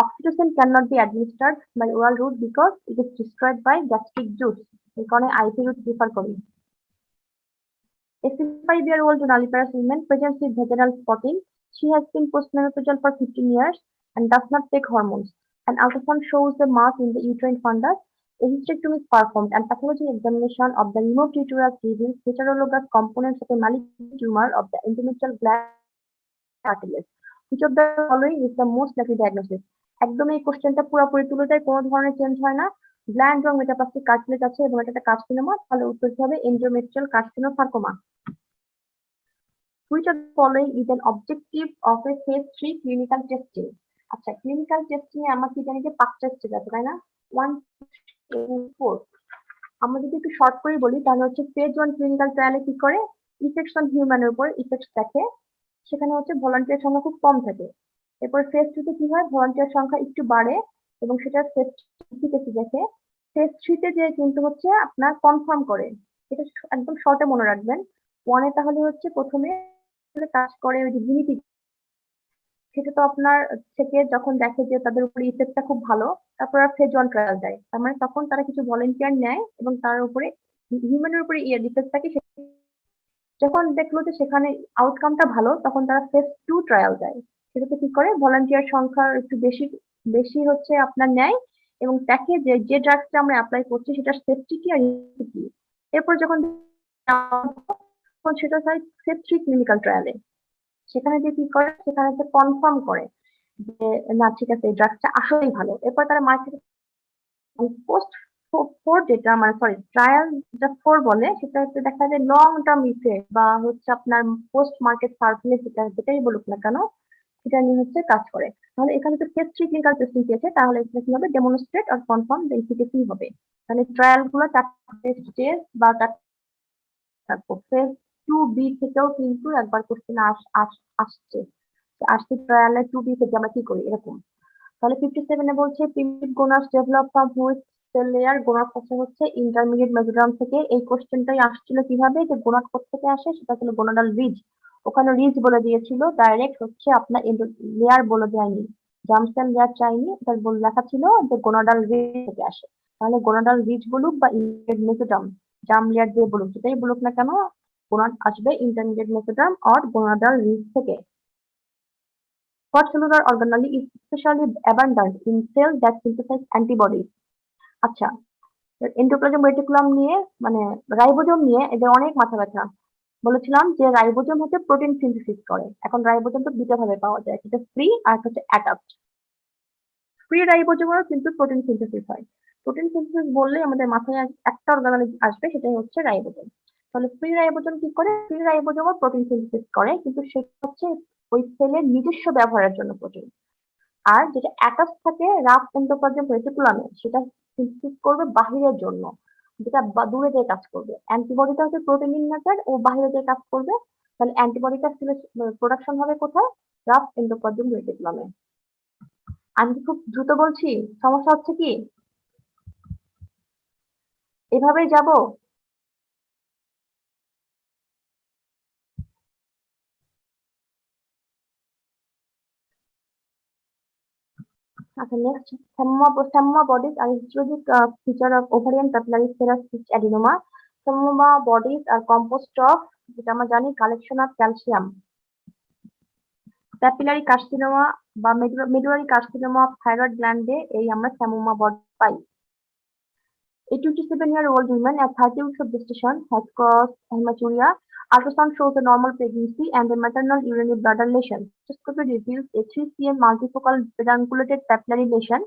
A: Oxytocin cannot be administered by oral route because it is destroyed by gastric juice। এই কারণে আইভি রুট প্রিফার করি। A 65-year-old nulliparous woman presents with vaginal spotting. She has been postmenopausal for 15 years and does not take hormones. An ultrasound shows the mass in the uterine fundus. A hysterectomy is performed and pathology examination of the removed uterus reveals heterologous components of a malignant tumor of the endometrial gland cartilage. Which of the following is the most likely diagnosis? একদম এই কোশ্চেনটা পুরোপুরি তুলে দেয়, কোনো ধরনের চেঞ্জ হয় না। গ্ল্যান্ড এবং মেটাপ্লাস্টিক কার্টিলেজ আছে এবং এটা একটা কার্সিনোমা, তাহলে উত্তর কি হবে endometrial কার্সিনোসার্কোমা। Which of the following is an objective of a phase 3 clinical testing? আচ্ছা, ক্লিনিক্যাল টেস্টিং এ আমরা কি জানি যে 5টা স্টেজ আছে, তাই না? 1, 2, 3, 4। আমরা যদি একটু শর্ট করে বলি তাহলে হচ্ছে ফেজ 1 ক্লিনিক্যাল ট্রায়ালে কি করে, ইফেক্টস অন হিউম্যানের উপর ইফেক্টস দেখে, সেখানে হচ্ছে ভলান্টিয়ার সংখ্যা খুব কম থাকে। এরপর ফেজ 2 তে কি হয়, ভলান্টিয়ার সংখ্যা একটু বাড়ে এবং সেটা ফেজ 3 তে দেখে। ফেজ 3 তে যে কিন্তু হচ্ছে আপনার কনফার্ম করে, এটা একদম শর্টে মনে রাখবেন। 1 এ তাহলে হচ্ছে প্রথমে কাজ করে ওই যে গিনিপিগ, সেটা তো আপনার থেকে যখন দেখে যে তাদের উপরে ইফেক্টটা খুব ভালো, তারপর আর ফেজ 1 ট্রায়াল দেয়। তার মানে তখন তারা কিছু ভলান্টিয়ার নেয় এবং তার উপরে হিউম্যানের উপরে ইফেক্টটাকে যখন দেখলো যে সেখানে আউটকামটা ভালো, তখন তারা ফেজ 2 ট্রায়াল দেয়। সেটাতে কি করে, ভলান্টিয়ার সংখ্যা একটু বেশি বেশি হচ্ছে আপনার নেয় এবং দেখে যে যে ড্রাগসটা আমরা অ্যাপ্লাই করছি সেটার সেফটি কি আর কি। এরপর যখন সেটা হয় ফেজ 3 ক্লিনিক্যাল ট্রায়ালে, সেখানে যে কি করে, সেখানে যে কনফার্ম করে যে না ঠিক আছে এই ড্রাগসটা আসলেই ভালো। এরপর তারা মার্কেটে পোস্ট 4 যেটা মানে সরি ট্রায়াল যেটা 4 বলে, সেটা হচ্ছে দেখা যায় লং টার্ম ইফেক্ট বা হচ্ছে আপনার পোস্ট মার্কেট সার্ভিলেন্স, যেটাই বলুক না কেন সেটা নিয়ে হচ্ছে কাজ করে। তাহলে এখানে তো ফেজ 3 ক্লিনিক্যাল টেস্টিং পেয়েছে, তাহলে এখানে কি হবে, ডেমনস্ট্রেট আর কনফার্ম দ্য এফিকাসি হবে। তাহলে ট্রায়াল গুলো 4টে স্টেজ বা ফেজ 2B থেকেও কিন্তু একবার কোশ্চেন আসছে আসছে ট্রায়ালে 2B থেকে আমরা কি করি এরকম। তাহলে 57 এ বলছে primitive gonads develop from which cell layer. Gonads আসে হচ্ছে ইন্টারমিডিয়েট মেসোডার্ম থেকে। এই কোশ্চেনটাই আসছিল কিভাবে, যে গোনাস থেকে আসে, সেটা ছিল গোনাডাল রিজ। ওখানে রিজ বলে দিয়েছিল, ডাইরেক্ট হচ্ছে আপনার লেয়ার বলে দেয়নি, জার্ম সেল লেয়ার চাইনি, এটা লেখা ছিল যে গোনাডাল রিজ থেকে আসে। তাহলে গোনাডাল রিজ বলুক বা ইন্টারমিডিয়েট মেসোডার্ম, জার্ম লেয়ার দিয়ে বলুক, যেটাই বলুক না কেন, গোনাড আসবে intermediate mesoderm or gonadal ridge থেকে। What cellular organelle is especially abundant in cells that synthesize antibodies? আচ্ছা, এন্ডোপ্লাজম রেটিকুলাম নিয়ে মানে রাইবোজোম নিয়ে এদের অনেক মাথা ব্যথা। বলেছিলাম যে রাইবোজোম হচ্ছে প্রোটিন সিনথেসিস করে। এখন রাইবোজোম তো দুটো ভাবে পাওয়া যায়, সেটা ফ্রি আর হচ্ছে অ্যাটাচড। ফ্রি রাইবোজোমেরও কিন্তু প্রোটিন সিনথেসিস হয়। প্রোটিন সিনথেসিস বললে আমাদের মাথায় একটা অর্গানেল আসবে, সেটাই হচ্ছে রাইবোজোম। তাহলে ফ্রি রাইবোজোম কি করে, ফ্রি রাইবোজোমও প্রোটিন সিনথেসিস করে, কিন্তু সেটা হচ্ছে ওই সেলের নিজস্ব ব্যবহারের জন্য প্রোটিন। আর যেটা অ্যাটাচ থাকে রাফ এন্ডোপ্লাজমিক রেটিকুলামে, সেটা সিনথেসিস করবে বাহিরের জন্য, যেটা দূরে যেয়ে কাজ করবে। অ্যান্টিবডিটা হচ্ছে প্রোটিন ইন নেচার, ও বাহিরে যেয়ে কাজ করবে। তাহলে অ্যান্টিবডিটা প্রোডাকশন হবে কোথায়? রাফ এন্ডোপ্লাজমিক রেটিকুলামে। আমি কি খুব দ্রুত বলছি? সমস্যা হচ্ছে কি? এভাবেই যাব? আচ্ছা, next, Psammoma bodies are histologic feature of ovarian papillary serous cyst adenoma. Psammoma bodies are composed of, যেটা আমরা জানি, collection of calcium. Papillary carcinoma বা মেডুলারি কার্সিনোমা অফ থাইরয়েড গ্ল্যান্ডে এই আমরা Psammoma body pi. A 27-year-old woman at 30 weeks of gestation has caused hematuria. Ultrasound shows a normal pregnancy and a maternal urinary bladder lesion. Cystoscopy reveals a 3 cm multifocal pedunculated papillary lesion.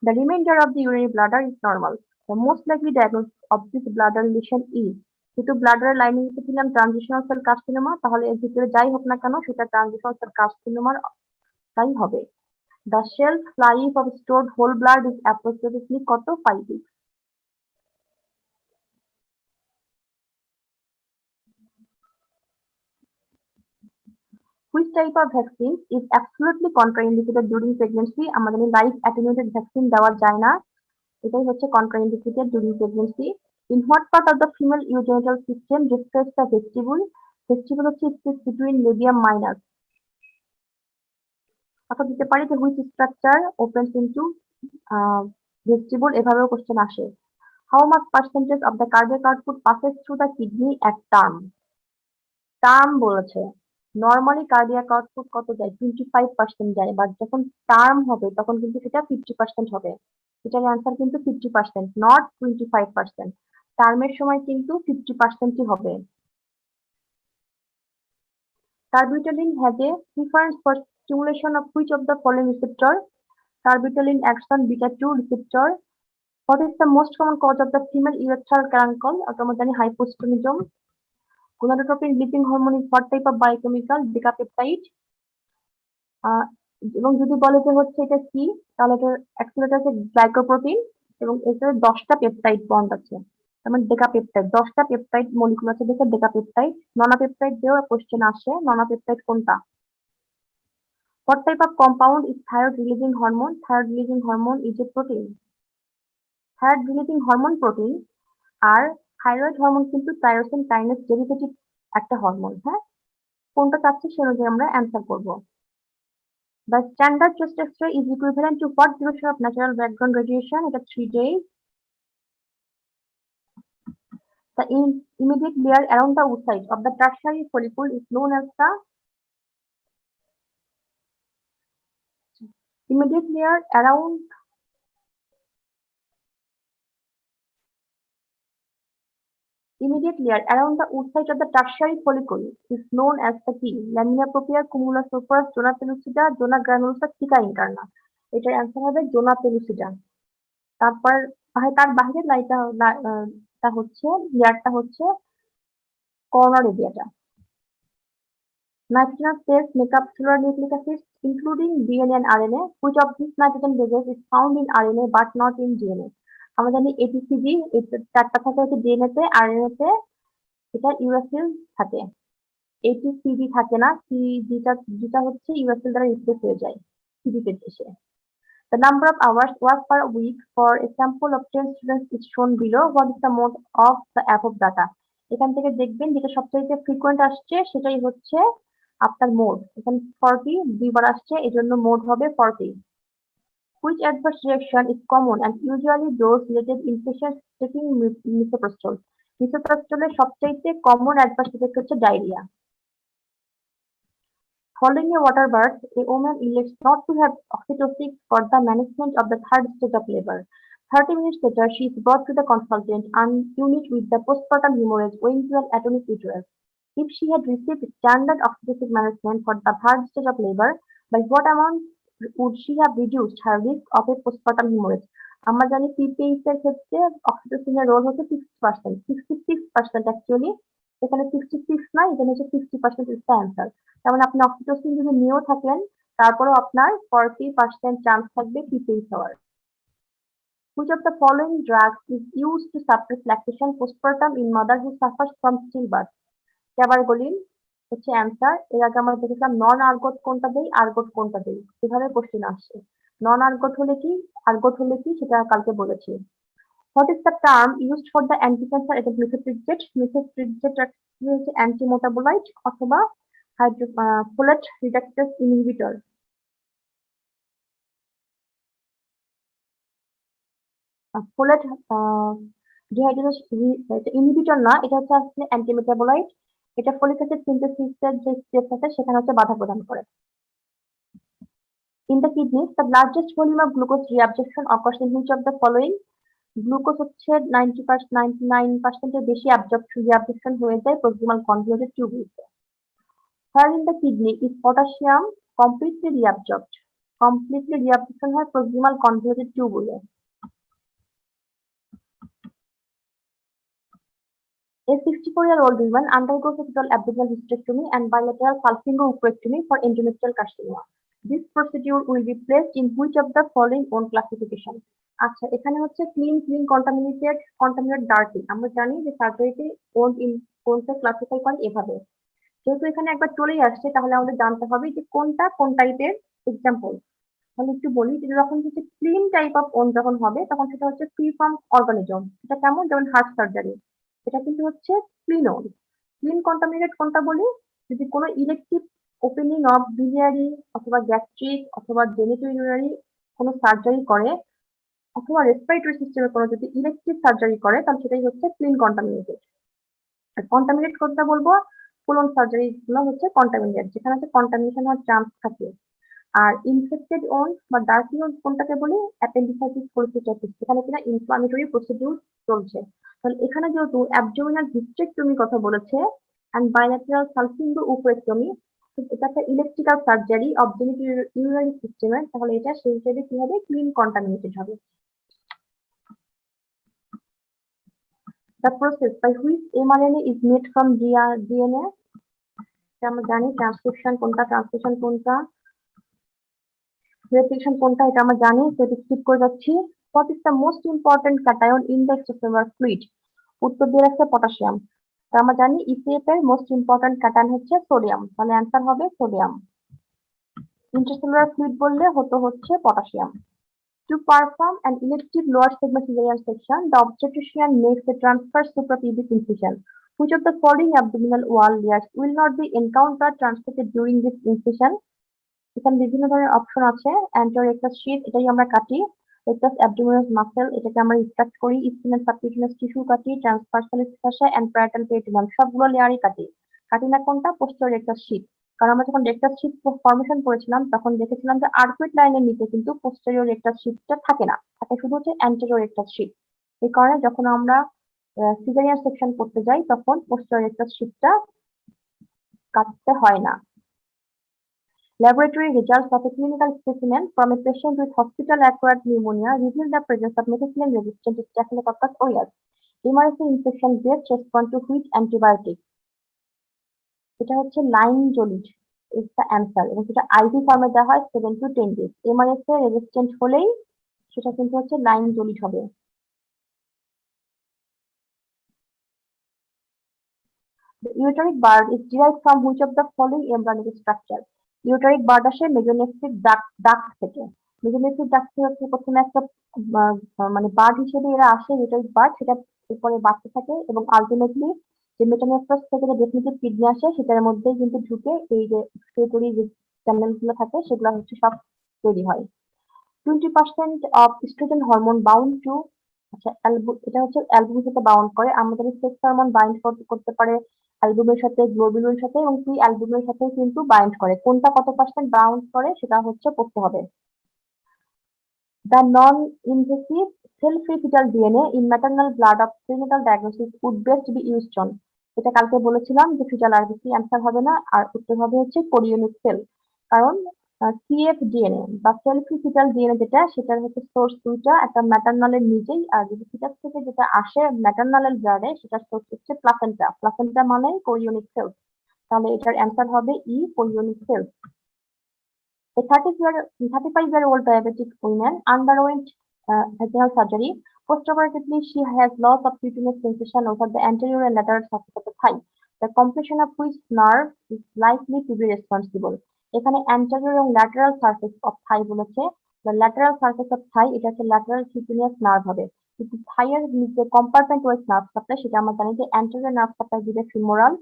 A: The remainder of the urinary bladder is normal. The most likely diagnosis of this bladder lesion is, যেহেতু ব্লাডার লাইনিং ছিলাম ট্রানজিশনাল সেল কার্সিনোমা, তাহলে এর ভিতরে যাই হোক না কেন সেটা ট্রানজিশনাল সেল কার্সিনোমার তাই হবে। The shelf life of stored whole blood is approximately কত? 5 weeks. Which type of vaccine is absolutely contraindicated during pregnancy? আমাদের লাইফ অ্যাটেনুয়েটেড ভ্যাকসিন দেওয়া যায় না, এটাই হচ্ছে contraindicated during pregnancy. In what part of the female urogenital system describes the vestibule? Vestibule হচ্ছে space between labium minor. অর্থাৎ দিতে পারি যে which structure opens into vestibule, এভাবেও কোশ্চেন আসে। How much percentage of the cardiac output passes through the kidney at term? Term বলেছে। নরমালি কার্ডিয়াক আউটপুট কত যায়? 25% যায়, বাট যখন টার্ম হবে তখন কিন্তু সেটা 50% হবে। এটার অ্যান্সার কিন্তু 50%, নট 25%। টার্মের সময় কিন্তু 50%ই হবে। Tarbutalin has a preference for stimulation of which of the following receptor? Tarbutalin acts on beta-2 receptor. What is the most common cause of the female urethral carancol? আমরা জানি hypostonism. Gonadotropin releasing hormone is what type of biochemical? Decapeptide. এবং যদি বলে যে হচ্ছে এটা কি, তাহলে এটা অ্যাকচুয়ালি আছে গ্লাইকোপ্রোটিন, এবং এটার 10টা পেপটাইড বন্ড আছে। তার মানে ডেকাপেপটাইড, 10টা পেপটাইড মলিকুল আছে দেখে ডেকাপেপটাইড। ননাপেপটাইড দিয়েও কোশ্চেন আসে, ননাপেপটাইড কোনটা? What type of compound is thyroid releasing hormone? Thyroid releasing hormone is a protein. Thyroid releasing hormone protein, R thyroid hormone কিন্তু টাইরোসিন কাইনেজ ডেরিভেটিভ একটা হরমোন। হ্যাঁ, কোনটা চাচ্ছি সে অনুযায়ী আমরা অ্যান্সার করব। The standard chest X-ray is equivalent to what duration of natural background radiation? It is 3 days. The immediate layer around the oocyte of the tertiary follicle is known as the immediate layer around the oocyte of the tertiary follicle is known as the key lamina propria, cumulus sulphurus, zona pellucida, zona granulosa, theca interna. এটার অ্যান্সার হবে জোনা পেলুসিডা। তারপর তার বাইরের লাইটা হচ্ছে লেয়ারটা হচ্ছে কর্নার এরিয়াটা। Nitrogenous cells make up cellular nucleic acids including DNA and RNA. Which of these nitrogen bases is found in RNA but not in DNA? আমরা জানি ATCG, চারটা থাকে হচ্ছে DNA তে, RNA তে এটা ইউরাসিল থাকে, ATCG থাকে না, যেটা হচ্ছে ইউরাসিল দ্বারা রিপ্লেস হয়ে যায় সিজিতে এসে। The number of hours work per week for a sample of 10 students is shown below. What is the mode of the above data? এখান থেকে দেখবেন যেটা সবচেয়ে ফ্রিকোয়েন্ট আসছে সেটাই হচ্ছে আপনার মোড। এখানে 40 দুইবার আসছে, এজন্য মোড হবে 40। Which adverse reaction is common and usually those related in patients taking misoprostol? মিসোপ্রস্টলের সবচাইতে কমন অ্যাডভার্স ইফেক্ট হচ্ছে diarrhoea. Following a water birth, a woman elects not to have oxytocin for the management of the third stage of labor. 30 minutes later, she is brought to the consultant unit with the postpartum hemorrhage owing to an atonic uterus. If she had received standard oxytocin management for the third stage of labor, by what amount would she have reduced her risk of a postpartum hemorrhage? আমরা জানি PPH এর ক্ষেত্রে অক্সিটোসিনের রোল হচ্ছে 6%, 66% অ্যাকচুয়ালি এখানে 66 না, এখানে হচ্ছে 50% ইজ দ্য অ্যান্সার। তার মানে আপনি অক্সিটোসিন যদি নিয়েও থাকেন তারপরেও আপনার 40% চান্স থাকবে পিপিএইচ হওয়ার। Which of the following drugs is used to suppress lactation postpartum in mother who suffers from stillbirth? Cabergoline হচ্ছে অ্যান্সার। এর আগে আমরা দেখেছিলাম নন আর্গট কোনটা দেই, আর্গট কোনটা দেই, এভাবে কোশ্চেন আসছে। নন আর্গট হলে কি, আর্গট হলে কি সেটা কালকে বলেছি। What is the term used for the anti-cancer agent methotrexate? Methotrexate হচ্ছে অ্যান্টিমেটাবোলাইট অথবা folate reductase inhibitor। folate dehydration inhibitor না, এটা হচ্ছে আসলে অ্যান্টিমেটাবোলাইট। এটা ফলিক অ্যাসিড সিনথেসিসের যে স্টেপ আছে সেখানে হচ্ছে বাধা প্রদান করে। In the kidneys, the largest volume of glucose reabsorption occurs in which of the following? Glucose হচ্ছে 99% এর বেশি রিঅ্যাবজর্পশন হয়ে যায় প্রক্সিমাল কনভলিউটেড টিউবুলসে। Where in the kidney is potassium completely reabsorbed? Completely reabsorption হয় প্রক্সিমাল কনভলিউটেড টিউবুলে। A 64-year-old woman undergoes a total abdominal hysterectomy and bilateral salpingo-oophorectomy for endometrial carcinoma. This procedure will be placed in which of the following own classification? আচ্ছা, এখানে হচ্ছে ক্লিন, কন্টামিনেটেড, ডার্টি। আমরা জানি যে সার্জারিতে কোনটা ক্লাসিফাই করে এভাবে। যেহেতু এখানে একবার চলেই আসছে তাহলে আমাদের জানতে হবে যে কোনটা কোন টাইপের। এক্সাম্পল তাহলে একটু বলি যে যখন হচ্ছে ক্লিন টাইপ অফ ওন যখন হবে তখন সেটা হচ্ছে ফ্রি ফ্রম অর্গানিজম। এটা কেমন, যেমন হার্ট সার্জারি, এটা কিন্তু হচ্ছে ক্লিন ওন। ক্লিন কন্টামিনেটেড কোনটা বলি, যদি কোনো ইলেকটিভ ওপেনিং অফ biliary অথবা গ্যাস্ট্রিক অথবা জেনিটোইউরিনারি কোনো সার্জারি করে অথবা রেসপিরেটরি সিস্টেমের কোনো যদি ইলেকটিভ সার্জারি করে তাহলে সেটাই হচ্ছে ক্লিন কন্টামিনেটেড। আর কন্টামিনেট কোনটা বলবো, কোলন সার্জারি গুলো হচ্ছে কন্টামিনেটেড, যেখানে হচ্ছে কন্টামিনেশন হওয়ার চান্স থাকে। আর ইনফেক্টেড ওন বা ডার্টি ওন কোনটাকে বলি, অ্যাপেন্ডিসাইটিস কোলিসিস্টাইটিস, যেখানে কিনা ইনফ্লামেটরি প্রসিডিউর চলছে। তাহলে এখানে যেহেতু অ্যাবডোমিনাল হিস্টেরেক্টমি কথা বলেছে এন্ড বাইলেটারাল সালফিঙ্গো-ওপোরেক্টমি, এটা একটা ইলেকট্রিক্যাল সার্জারি অফ জেনিটোইউরিনারি সিস্টেমের, তাহলে এটা সেই হিসেবে কি হবে, ক্লিন কন্টামিনেটেড হবে। The process by which mRNA is made from DNA, আমরা জানি ট্রান্সক্রিপশন কোনটা, ট্রান্সলেশন কোনটা, রেপ্লিকেশন কোনটা, এটা আমরা জানি, তো এটা স্কিপ করে যাচ্ছি। What is the most important cation in the extracellular fluid? উত্তর দিয়ে রাখছে পটাশিয়াম। তো আমরা জানি ইসিএফ এর মোস্ট ইম্পর্টেন্ট ক্যাটায়ন হচ্ছে সোডিয়াম, তাহলে অ্যান্সার হবে সোডিয়াম। ইন্ট্রাসেলুলার ফ্লুইড বললে হচ্ছে potassium. To perform an elective lower segment cesarean section, the obstetrician makes a transverse suprapubic incision. Which of the following abdominal wall layers will not be encountered transported during this incision? এখানে বিভিন্ন ধরনের অপশন আছে। অ্যান্টেরিয়র রেকটাস শীথ, এটাই আমরা কাটি। রেকটাস অ্যাবডোমিনাল মাসল, এটাকে আমরা রিট্রাক্ট করি। স্পিনাল সাবকিউটেনিয়াস টিস্যু কাটি। ট্রান্সভার্সালিস ফ্যাসা এন্ড প্যারাটাল পেরিটোনিয়াম, সবগুলো লেয়ারই কাটি। কাটি না কোনটা, পোস্টেরিয়র রেকটাস শীথ। কারণ আমরা যখন রেকটাস শীথ ফর্মেশন করেছিলাম তখন দেখেছিলাম যে আর্কুইট লাইনের নিচে কিন্তু পোস্টেরিয়র রেকটাস শীথটা থাকে না, থাকে শুধু হচ্ছে অ্যান্টেরিয়র রেকটাস শীথ। এই কারণে যখন আমরা সিজারিয়ান সেকশন করতে যাই তখন পোস্টেরিয়র রেকটাস শীথটা কাটতে হয় না। Laboratory results of a clinical specimen from a patient with hospital-acquired pneumonia reveal the presence of methicillin-resistant Staphylococcus aureus. MRSA infection based respond to which antibiotic? এটা হচ্ছে লাইনজোলিড is the answer, এবং সেটা IV ফর্মে দেওয়া হয় 7 to 10 days। MRSA রেজিস্ট্যান্ট হলেই সেটা কিন্তু হচ্ছে লাইনজোলিড হবে। The uteric bud is derived from which of the following embryonic structure? Ureteric bud আসে মেজোনেফ্রিক ডাক্ট থেকে। মেজোনেফ্রিক ডাক্ট হচ্ছে প্রথমে একটা মানে বার্ড হিসেবে এরা আসে, ইউটারিক বার্ড, সেটা উপরে বাড়তে থাকে এবং আলটিমেটলি যে মেটানেফ্রাস থেকে যে ডেফিনিটিভ কিডনি আসে সেটার মধ্যে কিন্তু ঢুকে এই যে এক্সক্রিটরি যে চ্যানেল গুলো থাকে সেগুলো হচ্ছে সব তৈরি হয়। 20% of oestrogen hormone bound to, আচ্ছা এটা হচ্ছে অ্যালবুমিনের সাথে বাউন্ড করে। আমাদের সেক্স হরমোন বাইন্ড করতে পারে অ্যালবুমের সাথে, গ্লোবিউলের সাথে, এবং প্রি অ্যালবুমের সাথে কিন্তু বাইন্ড করে। কোনটা কত পার্সেন্ট বাউন্ড করে সেটা হচ্ছে পড়তে হবে। The non-invasive cell-free fetal DNA in maternal blood of prenatal diagnosis would best be used on, এটা কালকে বলেছিলাম যে ফিটাল আরবিসি অ্যান্সার হবে না, আর উত্তর হবে হচ্ছে কোরিওনিক সেল। কারণ সিএফডিএনএ বা সেলফি ফিটাল ডিএনএ যেটা, সেটার হচ্ছে সোর্স দুইটা, একটা ম্যাটারনালের নিজেই, আর যদি ফিটাস থেকে যেটা আসে ম্যাটারনালের ব্লাডে সেটার সোর্স হচ্ছে প্লাসেন্টা। প্লাসেন্টা মানে কোরিওনিক সেলস। তাহলে এটার অ্যান্সার হবে E, chorionic cells. A 35-year-old diabetic woman underwent vaginal surgery. Postoperatively, she has loss of cutaneous sensation over the anterior and lateral surface of the thigh, the compression of which nerve is likely to be responsible. এখানে anterior এবং lateral surface of thigh বলেছে। The lateral surface of thigh এটা হচ্ছে lateral cutaneous nerve হবে। কিন্তু thigh এর নিচে compartment wise nerve supply, সেটা আমরা জানি যে anterior nerve supply দিবে femoral,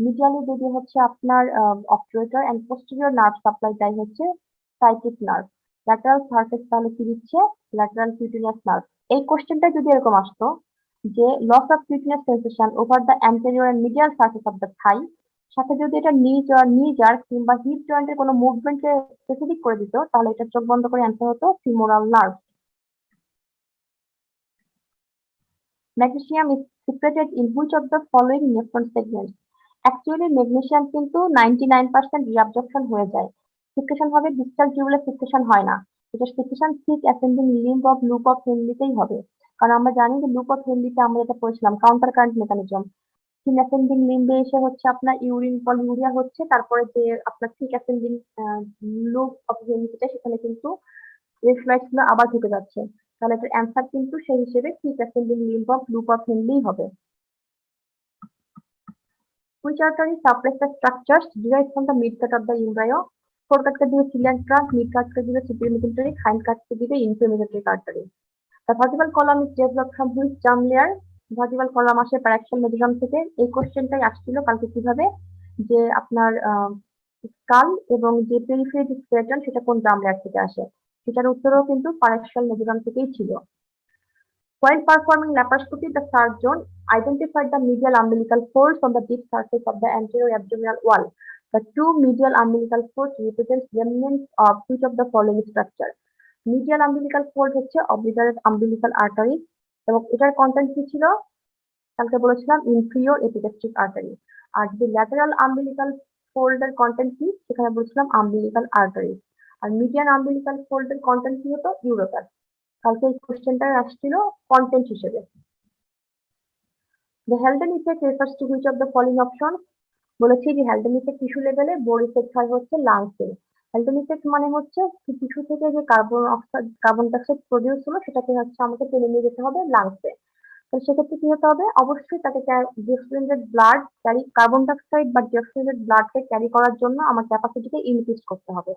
A: মিডিয়ালি যদি হচ্ছে আপনার obturator, and posterior nerve supply দেয় হচ্ছে সাইকিক নার্ভ। ল্যাটারাল সারফেস তাহলে কি দিচ্ছে? Lateral cutaneous nerve. এই কোশ্চেনটা যদি এরকম আসতো যে loss of cutaneous sensation over the anterior and medial surface of the thigh, সাথে যদি এটা নিজার কিংবা হিপ জয়েন্টের কোনো মুভমেন্টে স্পেসিফিক করে দিত, তাহলে এটা চোখ বন্ধ করে অ্যান্সার হতো femoral nerve. Magnesium is secreted in which of the following nephron segments? Actually magnesium কিন্তু 99% রিঅ্যাবজর্পশন হয়ে যায়। সিক্রেশন হবে ডিসটাল টিউবুলে, সিক্রেশন হয় না। এটা secretion thick ascending limb of loop of হেনলিতেই হবে। কারণ আমরা জানি যে লুপ অফ হেনলিতে আমরা যেটা পড়েছিলাম counter current mechanism, thin ascending লিম্বে এসে হচ্ছে আপনার ইউরিন পলিউরিয়া হচ্ছে, তারপরে যে আপনার থিক অ্যাসেন্ডিং লুপ অফ হেনলিতে সেখানে কিন্তু ইলেক্ট্রোলাইটস গুলো আবার ঢুকে যাচ্ছে। তাহলে এটার অ্যান্সার কিন্তু সেই হিসেবে thick ascending limb of loop of হেনলিই হবে। Which artery supplies the structures derived from the midgut of the embryo? Foregut দিবে ciliac trunk, midgut দিবে supramesenteric, hindgut দিবে inframesenteric artery. The vertebral column is developed from which germ layer? Vertebral column আসে প্যারাক্সিয়াল মেডিয়াম থেকে। এই কোশ্চেনটাই আসছিল কালকে কিভাবে, যে আপনার স্কাল এবং যে পেরিফেরি স্কেলেটন সেটা কোন জার্ম লেয়ার থেকে আসে, সেটার উত্তরও কিন্তু প্যারাক্সিয়াল মেডিয়াম থেকেই ছিল। While performing laparoscopy, the surgeon identified the medial umbilical folds on the deep surface of the anterior abdominal wall. The two medial umbilical folds represent remnants of which of the following structure? Medial umbilical fold হচ্ছে obliterate umbilical artery, এবং এটার কন্টেন্ট কি ছিল কালকে বলেছিলাম inferior epigastric artery। আর যদি lateral umbilical fold এর কন্টেন্ট কি, সেখানে বলেছিলাম umbilical artery। আর median umbilical fold এর কন্টেন্ট কি হতো? ureter। কালকে এই কোশ্চেনটা আসছিল কন্টেন্ট হিসেবে। The Haldane effect refers to which of the following options? বলেছি যে Haldane effect টিস্যু লেভেলে, বোর ইফেক্ট হয় হচ্ছে লাংসে। Haldane effect মানে হচ্ছে টিস্যু থেকে যে কার্বন ডাইঅক্সাইড প্রডিউস হলো সেটাকে হচ্ছে আমাকে টেনে নিয়ে যেতে হবে লাংসে। তো সেক্ষেত্রে কি হতে হবে? অবশ্যই তাকে deoxygenated blood carry, carbon dioxide বা ডিঅক্সিজেনেটেড ব্লাডকে ক্যারি করার জন্য আমার ক্যাপাসিটিকে ইনক্রিজ করতে হবে।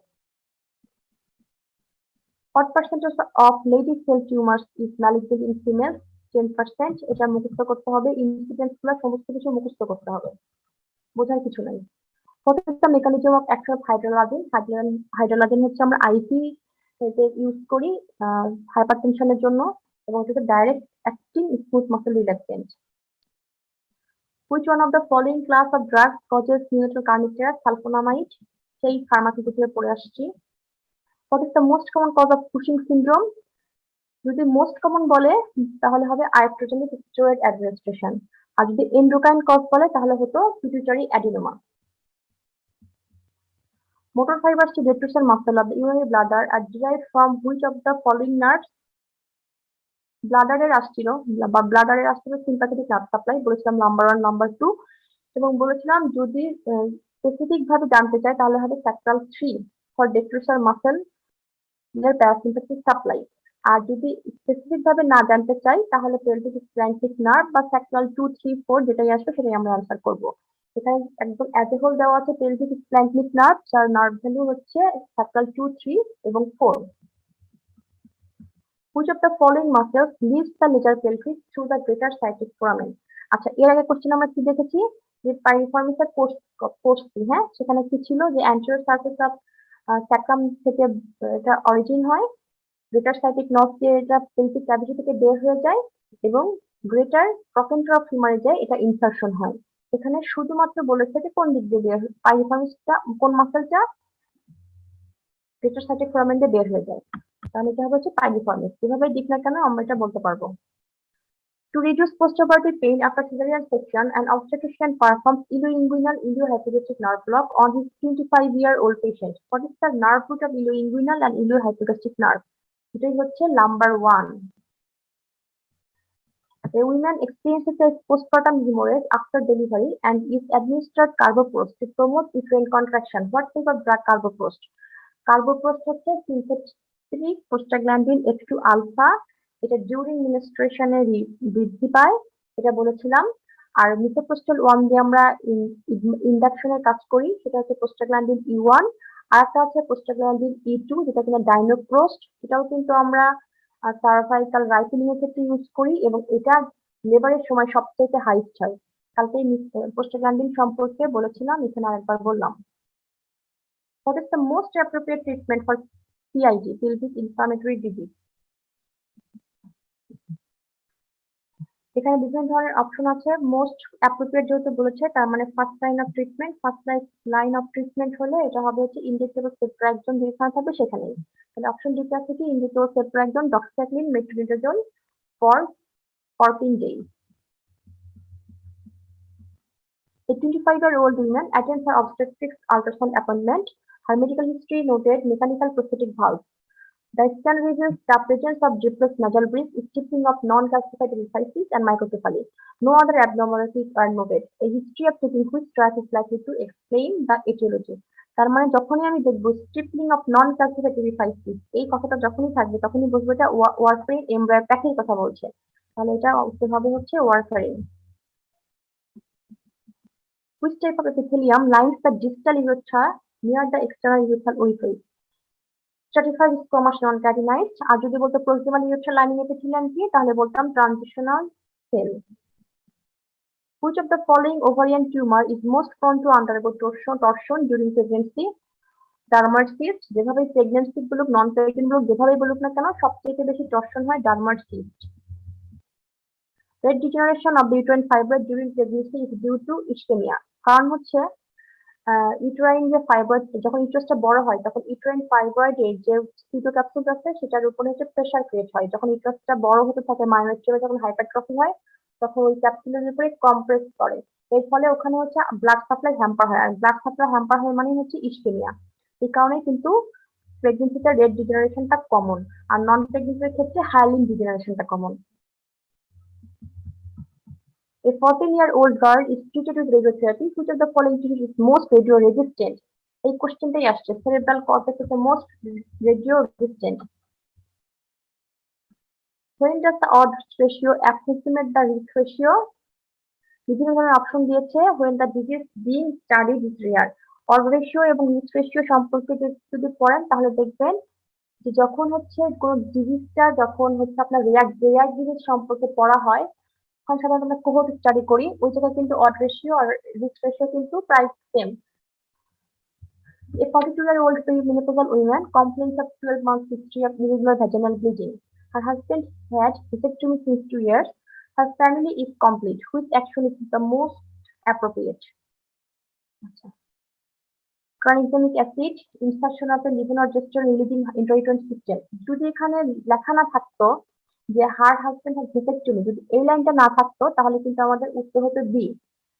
A: What percentage of lady cell tumors is malignant in females? 10%। এটা মুখস্থ করতে হবে, ইনসিডেন্স গুলো সমস্ত কিছু মুখস্থ করতে হবে, বোঝার কিছু নাই। What is the mechanism of action of hydrolyzin? হাইড্রোলাজিন হচ্ছে আমরা আইপি ইউজ করি হাইপারটেনশনের জন্য, এবং এটা direct acting smooth muscle relaxant. Which one of the following class of drugs causes neonatal carnitine? Sulphonamide, সেই ফার্মাসি থেকে পড়ে আসছি। What is the most common cause of Cushing syndrome? যদি মোস্ট কমন বলে তাহলে হবে আয়াপ্টোজেনিক স্টেরয়েড অ্যাডমিনিস্ট্রেশন, আর যদি এন্ডোক্রাইন কজ বলে তাহলে হতো pituitary adenoma. Motor fibers to detrusor muscle of the urinary bladder are derived from which of the following nerves? ব্লাডারের আসছিল বা ব্লাডারের আসছিল সিম্প্যাথেটিক নার্ভ সাপ্লাই, বলেছিলাম নাম্বার 1 নাম্বার 2, এবং বলেছিলাম যদি স্পেসিফিক ভাবে জানতে চাই তাহলে হবে স্যাক্রাল 3 ফর ডেট্রুসার মাসেল এর প্যারাসিম্প্যাথেটিক সাপ্লাই। আর যদি স্পেসিফিক ভাবে না জানতে চাই তাহলে পেলভিক স্প্ল্যাঙ্কিক নার্ভ বা স্যাক্রাল 2, 3, 4 যেটাই আসবে সেটাই আমরা অ্যান্সার করব। এখানে একদম অ্যাজ এ হোল দেওয়া আছে পেলভিক স্প্ল্যাঙ্কিক নার্ভ, যার নার্ভ ভ্যালু হচ্ছে স্যাক্রাল 2, 3 এবং 4। Which of the following muscles leads the lateral pelvis through the greater sciatic foramen? আচ্ছা, এর আগে কোশ্চেন আমরা কি দেখেছি যে পাইরিফর্মিসের কোর্সটি, হ্যাঁ, সেখানে কি ছিল যে অ্যান্টেরিয়র সারফেস অফ স্যাক্রাম থেকে এটা অরিজিন হয়, গ্রেটার সাইটিক নর্ভ দিয়ে এটা পেলভিক ক্যাভিটি থেকে বের হয়ে যায় এবং গ্রেটার প্রকেন্টার অফ ফিমারে যায়, এটা ইনসারশন হয়। এখানে শুধুমাত্র বলেছে যে কোন দিক দিয়ে বের হয়, পাইরিফর্মিসটা কোন মাসেলটা গ্রেটার সাইটিক ফোরামেন দিয়ে বের হয়ে যায়, তাহলে এটা হবে হচ্ছে পাইরিফর্মিস। যেভাবে দিক না কেন আমরা এটা বলতে পারবো। To reduce postoperative pain after cesarean section, an obstetrician performs ileoinguinal iliohypogastric nerve block on his 25-year-old patient. What is the nerve root of ileoinguinal and iliohypogastric nerve? এটাই হচ্ছে number 1. A woman experiences a postpartum hemorrhage after delivery and is administered carboprost to promote uterine contraction. What type of drug carboprost? Carboprost হচ্ছে synthetic prostaglandin F2 alpha. এটা ডিউরিং মিনস্ট্রুয়েশনে বৃদ্ধি পায়, এটা বলেছিলাম। আর মিসোপ্রোস্টল 1 দিয়ে আমরা ইন্ডাকশনের কাজ করি, সেটা হচ্ছে প্রোস্টাগ্ল্যান্ডিন E1। আর একটা হচ্ছে প্রোস্টাগ্ল্যান্ডিন E2, যেটা কিনা ডাইনোপ্রোস্ট। এটাও কিন্তু আমরা সার্ভাইকাল রাইপেনিং এর ক্ষেত্রে ইউজ করি এবং এটা লেবারের সময় সবচেয়ে হাইস্ট হয়। কালকে প্রোস্টাগ্ল্যান্ডিন সম্পর্কে বলেছিলাম, এখানে আরেকবার বললাম। What is the most appropriate treatment for PID, pelvic inflammatory disease? এখানে বিভিন্ন ধরনের অপশন আছে। মোস্ট অ্যাপ্রোপ্রিয়েট যেহেতু বলেছে, তার মানে first line of treatment. First line of treatment হলে এটা হবে হচ্ছে ইনজেক্টেবল সেপ্রাক্সন, যেখানে থাকবে সেখানেই। তাহলে অপশন ডিতে আছে কি, injectable ceftriaxone, doxycycline, metronidazole for 14 days. A 25-year-old woman attends her obstetrics ultrasound appointment. Her medical history noted mechanical prosthetic valve. The scan reveals the presence of diffuse nasal breath, stiffening of non-calcified epiphyses, and microcephaly. No other abnormalities are noted. A history of taking which drug is likely to explain the etiology. তার মানে যখনই আমি দেখবো স্টিফনিং অফ নন ক্যালসিফাইড epiphyses, এই কথাটা যখনই থাকবে তখনই বুঝবো এটা ওয়ারফারিন এমব্রায়ার প্যাকের কথা বলছে। তাহলে এটা উত্তর হবে হচ্ছে warfarin. Which type of epithelium lines the distal urethra near the external urethral orifice? Stratified squamous non-keratinized। আর যদি বলতো proximal urethral lining epithelium কি, তাহলে বলতাম transitional cell। Which of the following ovarian tumor is most prone to undergo torsion during pregnancy? Dermal cyst। যেভাবে প্রেগন্যান্সি বলুক, নন প্রেগন্যান্ট বলুক, যেভাবেই বলুক না কেন, সবচেয়ে বেশি টর্শন হয় dermal cyst। Red degeneration of the uterine fibroid during pregnancy is due to ischemia। কারণ হচ্ছে ইউটেরাইন যে ফাইব্রয়েড, যখন ইউটারাসটা বড় হয় তখন ইউটেরাইন ফাইব্রয়েডের যে সিটোক্যাপসুল আছে সেটার উপরে হচ্ছে প্রেসার ক্রিয়েট হয়। যখন ইউটারাসটা বড় হতে থাকে, মায়োমেট্রিয়ামে যখন হাইপারট্রফি হয়, তখন ওই ক্যাপসুলের উপরে কম্প্রেস করে। এর ফলে ওখানে হচ্ছে ব্লাড সাপ্লাই হ্যাম্পার হয়, আর ব্লাড সাপ্লাই হ্যাম্পার হয় মানে হচ্ছে ইসকেমিয়া। এই কারণে কিন্তু প্রেগনেন্সিতে রেড ডিজেনারেশনটা কমন, আর নন প্রেগনেন্সির ক্ষেত্রে হাইলিন ডিজেনারেশনটা কমন। A 14-year-old girl is treated with radiotherapy. Which of the following treatment is most radio resistant? এই কোশ্চেনটাই আসছে, cerebral cortex is the most radio resistant. When does the odds ratio approximate the risk ratio? বিভিন্ন ধরনের অপশন দিয়েছে। when the disease being studied is rare. odds ratio এবং risk ratio সম্পর্কে যদি পড়েন তাহলে দেখবেন যে যখন হচ্ছে কোন ডিজিজটা যখন হচ্ছে আপনার রেয়ার ডিজিজ সম্পর্কে পড়া হয়, তখন সাধারণত আমরা কোহর্ট স্টাডি করি, ওই জায়গায় কিন্তু অড রেশিও আর রিস্ক রেশিও কিন্তু প্রায় same. A 42-year-old perimenopausal woman complains of 12 months history of irregular vaginal bleeding. Her husband had vasectomy since 2 years. Her family is complete. Which action is the most appropriate? Tranexamic acid, insertion of the levonorgestrel releasing intrauterine system. যদি এখানে লেখা না থাকতো যে হার হাজবেন্ড হ্যাজ ভেসেক্টমি, যদি এই লাইনটা না থাকতো তাহলে কিন্তু আমাদের উত্তর হতো বি,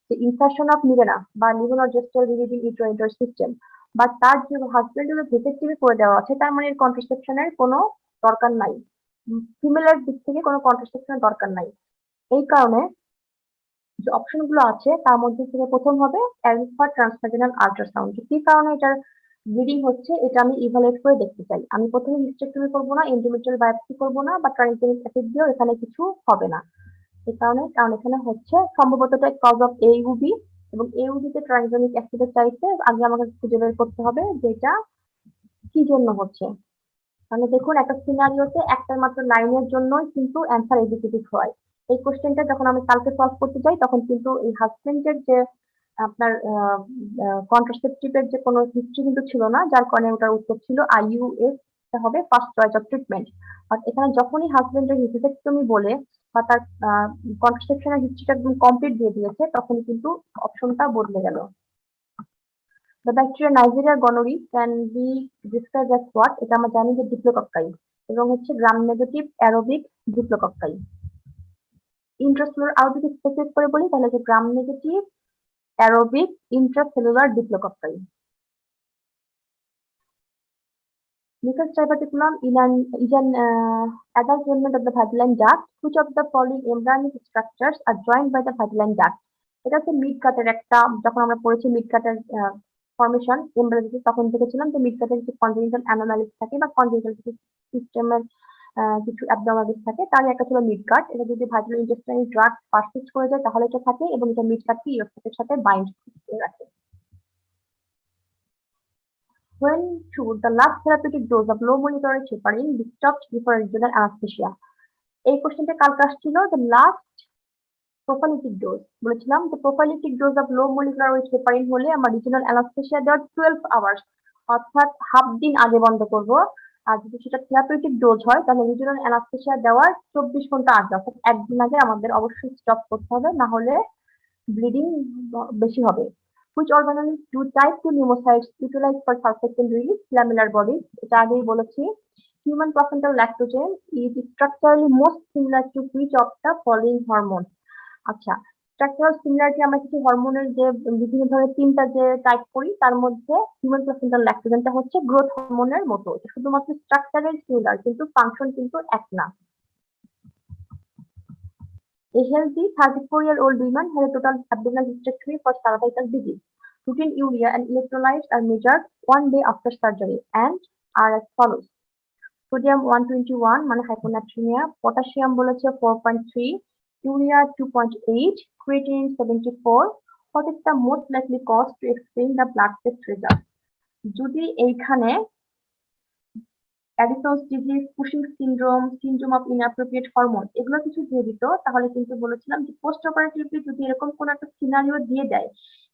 A: যে ইনসারশন অফ নিবেনা বা লিভোনর্জেস্ট্রল রিলিজিং ইন্ট্রাইন্টার সিস্টেম। বাট তার যে হাজবেন্ড যদি ভেসেক্টমি করে দেওয়া আছে, তার মানে কন্ট্রাসেপশনের কোনো দরকার নাই, ফিমেলের দিক থেকে কোনো কন্ট্রাসেপশনের দরকার নাই। এই কারণে যে অপশনগুলো আছে তার মধ্যে থেকে প্রথম হবে অ্যালফা ট্রান্সভাজিনাল আল্ট্রাসাউন্ড। কি কারণে এটার ব্লিডিং হচ্ছে এটা আমি ইভালুয়েট করে দেখতে চাই। আমি প্রথমে হিস্টেক্টমি করবো না, এন্ডোমেট্রিয়াল বায়োপসি করবো না, বা ট্রাইজেনিক অ্যাসিড দিয়েও এখানে কিছু হবে না। এই কারণ এখানে হচ্ছে সম্ভবত এটা কজ অফ AUB, এবং AUB তে ট্রাইজেনিক অ্যাসিডের চাইতে আগে আমাকে খুঁজে বের করতে হবে যে এটা কি জন্য হচ্ছে। তাহলে দেখুন একটা সিনারিওতে একটা মাত্র লাইনের জন্যই কিন্তু অ্যান্সার এক্সিকিউটিভ হয়। এই কোশ্চেনটা যখন আমি কালকে সলভ করতে যাই তখন কিন্তু এই হাজবেন্ডের যে আপনার কন্ট্রাসেপটিভের যে কোনো হিস্ট্রি কিন্তু ছিল না, যার কারণে ওটার উত্তর ছিল IUS হবে ফার্স্ট চয়েস অফ ট্রিটমেন্ট। আর এখানে যখনই হাজবেন্ডের হিস্টেক্টমি বলে বা তার কন্ট্রাসেপশনের হিস্ট্রিটা একদম কমপ্লিট দিয়ে দিয়েছে, তখন কিন্তু অপশনটা বদলে গেল। The bacteria Neisseria gonorrhoeae can be described as what? এটা আমরা জানি যে ডিপ্লোকক্কাই, এবং হচ্ছে gram negative aerobic diplococci. Intracellular আরো যদি স্পেসিফিক করে বলি তাহলে হচ্ছে gram negative aerobic intracellular diplococci. Mucus diverticulum is an adult remnant of the vitelline duct. Which of the following embryonic structures are joined by the vitelline duct? এটা হচ্ছে মিড কাটের একটা, যখন আমরা পড়েছি মিড কাটের ফর্মেশন এমব্রায়োলজি তখন দেখেছিলাম যে মিড কাটের কিছু কনজেনিটাল অ্যানোমালিস থাকে বা কনজেনিটাল কিছু সিস্টেমের কিছু অ্যাবনর্মালিস থাকে, তারই একটা ছিল মিড কাট। এটা যদি ভাইটাল ইন্টেস্টাইনাল ড্রাগ পারসিস্ট করে যায় তাহলে এটা থাকে, এবং এটা মিড কাটকে ইওস্টাটের সাথে বাইন্ড করে রাখে। When should the last therapeutic dose of low molecular weight heparin be stopped before regional anesthesia? এই কোশ্চেনটা কালকে আসছিল। The last prophylactic dose বলেছিলাম যে prophylactic dose of low molecular weight heparin হলে আমরা regional anesthesia দেওয়ার 12 hours অর্থাৎ হাফ দিন আগে বন্ধ করব। আর যদি সেটা থেরাপিউটিক ডোজ হয় তাহলে রিজিওনাল অ্যানাস্থেসিয়া দেওয়ার 24 ঘন্টা আগে অর্থাৎ একদিন আগে আমাদের অবশ্যই স্টপ করতে হবে, না হলে ব্লিডিং বেশি হবে। Which organelles do type 2 pneumocytes utilize for surfactant release? Lamellar bodies, এটা আগেই বলেছি। Human placental lactogen is structurally most similar to which of the following hormones? আচ্ছা, স্ট্রাকচারাল সিমিলারিটি আমরা কিছু হরমোনের যে বিভিন্ন ধরনের তিনটা যে টাইপ করি তার মধ্যে হিউম্যান প্লাসেন্টাল ল্যাক্টোজেনটা হচ্ছে গ্রোথ হরমোনের মতো, এটা শুধুমাত্র স্ট্রাকচারাল সিমিলার কিন্তু ফাংশন কিন্তু এক না। A healthy 34-year-old woman has a total abdominal hysterectomy for cervical disease. Routine urea and electrolytes are measured 1 day after surgery and are as follows. Sodium 121 মানে hyponatremia, potassium বলেছে 4.3, urea 2.8, creatinine 74. What is the most likely cause to explain the blood test result? যদি এইখানে Addison's disease, Cushing syndrome, syndrome of inappropriate hormone এগুলো কিছু দিয়ে দিত তাহলে কিন্তু বলেছিলাম যে পোস্ট অপারেটিভলি যদি এরকম কোন একটা সিনারিও দিয়ে দেয়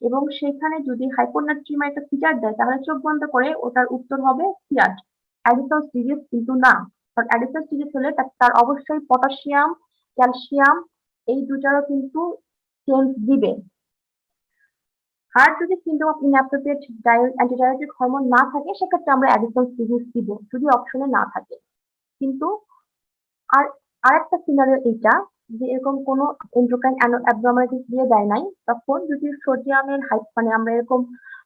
A: এবং সেখানে যদি হাইপোনাট্রিমা একটা ফিচার দেয় তাহলে চোখ বন্ধ করে ওটার উত্তর হবে সিয়াড। অ্যাডিসনস ডিজিজ কিন্তু না, কারণ অ্যাডিসনস ডিজিজ হলে তার অবশ্যই পটাশিয়াম, ক্যালসিয়াম এই দুটারও কিন্তু চেঞ্জ দিবে। আর যদি syndrome of inappropriate antidiabetic hormone না থাকে সেক্ষেত্রে আমরা অ্যাডিসনস ডিজিজ দিব যদি অপশনে না থাকে। কিন্তু আর আরেকটা সিনারিও এইটা যে এরকম কোনো এন্ডোক্রাইন অ্যাবনর্মালিটিস দিয়ে দেয় নাই, তখন যদি সোডিয়ামের মানে আমরা এরকম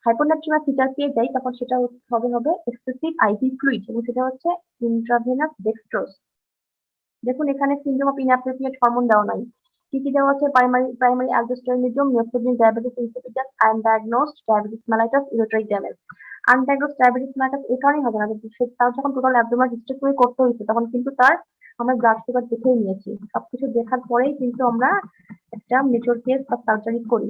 A: হাইপোনাট্রিমা ফিচার পেয়ে যাই তখন সেটা হবে এক্সেসিভ আইভি ফ্লুইড, এবং সেটা হচ্ছে ইন্ট্রাভেনাস ডেক্সট্রোজ। দেখুন এখানে সিনড্রোম অফ ইনঅ্যাপ্রোপ্রিয়েট হরমোন দেওয়া নাই, কি দেওয়া আছে primary aldosteronism, nephrogenic, diabetes insipidus, undiagnosed diabetes mellitus, ureteric damage. Undiagnosed diabetes mellitus এই কারণেই হবে না, তার যখন টোটাল অ্যাবডোমিনাল হিস্টেরেক্টমি করতে হয়েছে তখন কিন্তু তার আমরা ব্লাড সুগার দেখেই নিয়েছি, সবকিছু দেখার পরেই কিন্তু আমরা একটা মেজর কেস বা সার্জারি করি।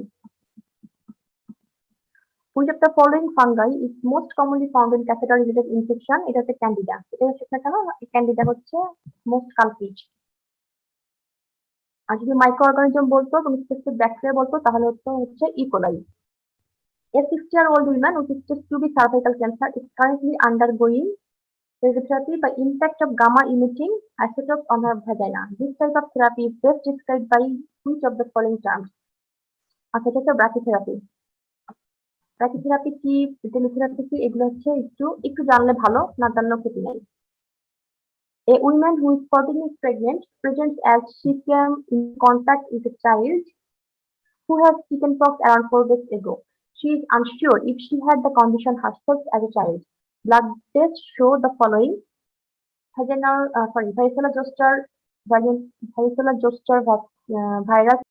A: Which of the following fungi is most commonly found in catheter-related infection? এটা হচ্ছে ক্যান্ডিডা। এটা হচ্ছে না কেন ক্যান্ডিডা হচ্ছে মোস্ট কালপ্রিট। আর যদি মাইক্রো অর্গানিজম বলতো এবং স্পেসিফিক ব্যাকটেরিয়া বলতো তাহলে হচ্ছে E. coli. A 60-year-old woman with stage 2B cervical cancer is currently undergoing radiotherapy by impact of gamma-emitting isotopes on her vagina. This type of therapy is best described by which of the following terms? আচ্ছা, এটা হচ্ছে ব্র্যাকিথেরাপি। ব্র্যাকিথেরাপি কি, টেলিথেরাপি কি, এগুলো হচ্ছে একটু জানলে ভালো, না জানলেও ক্ষতি নেই। A woman who is 14 weeks pregnant presents as she came in contact with a child who has chickenpox around 4 days ago. She is unsure if she had the condition herself as a child. Blood tests show the following: varicella zoster virus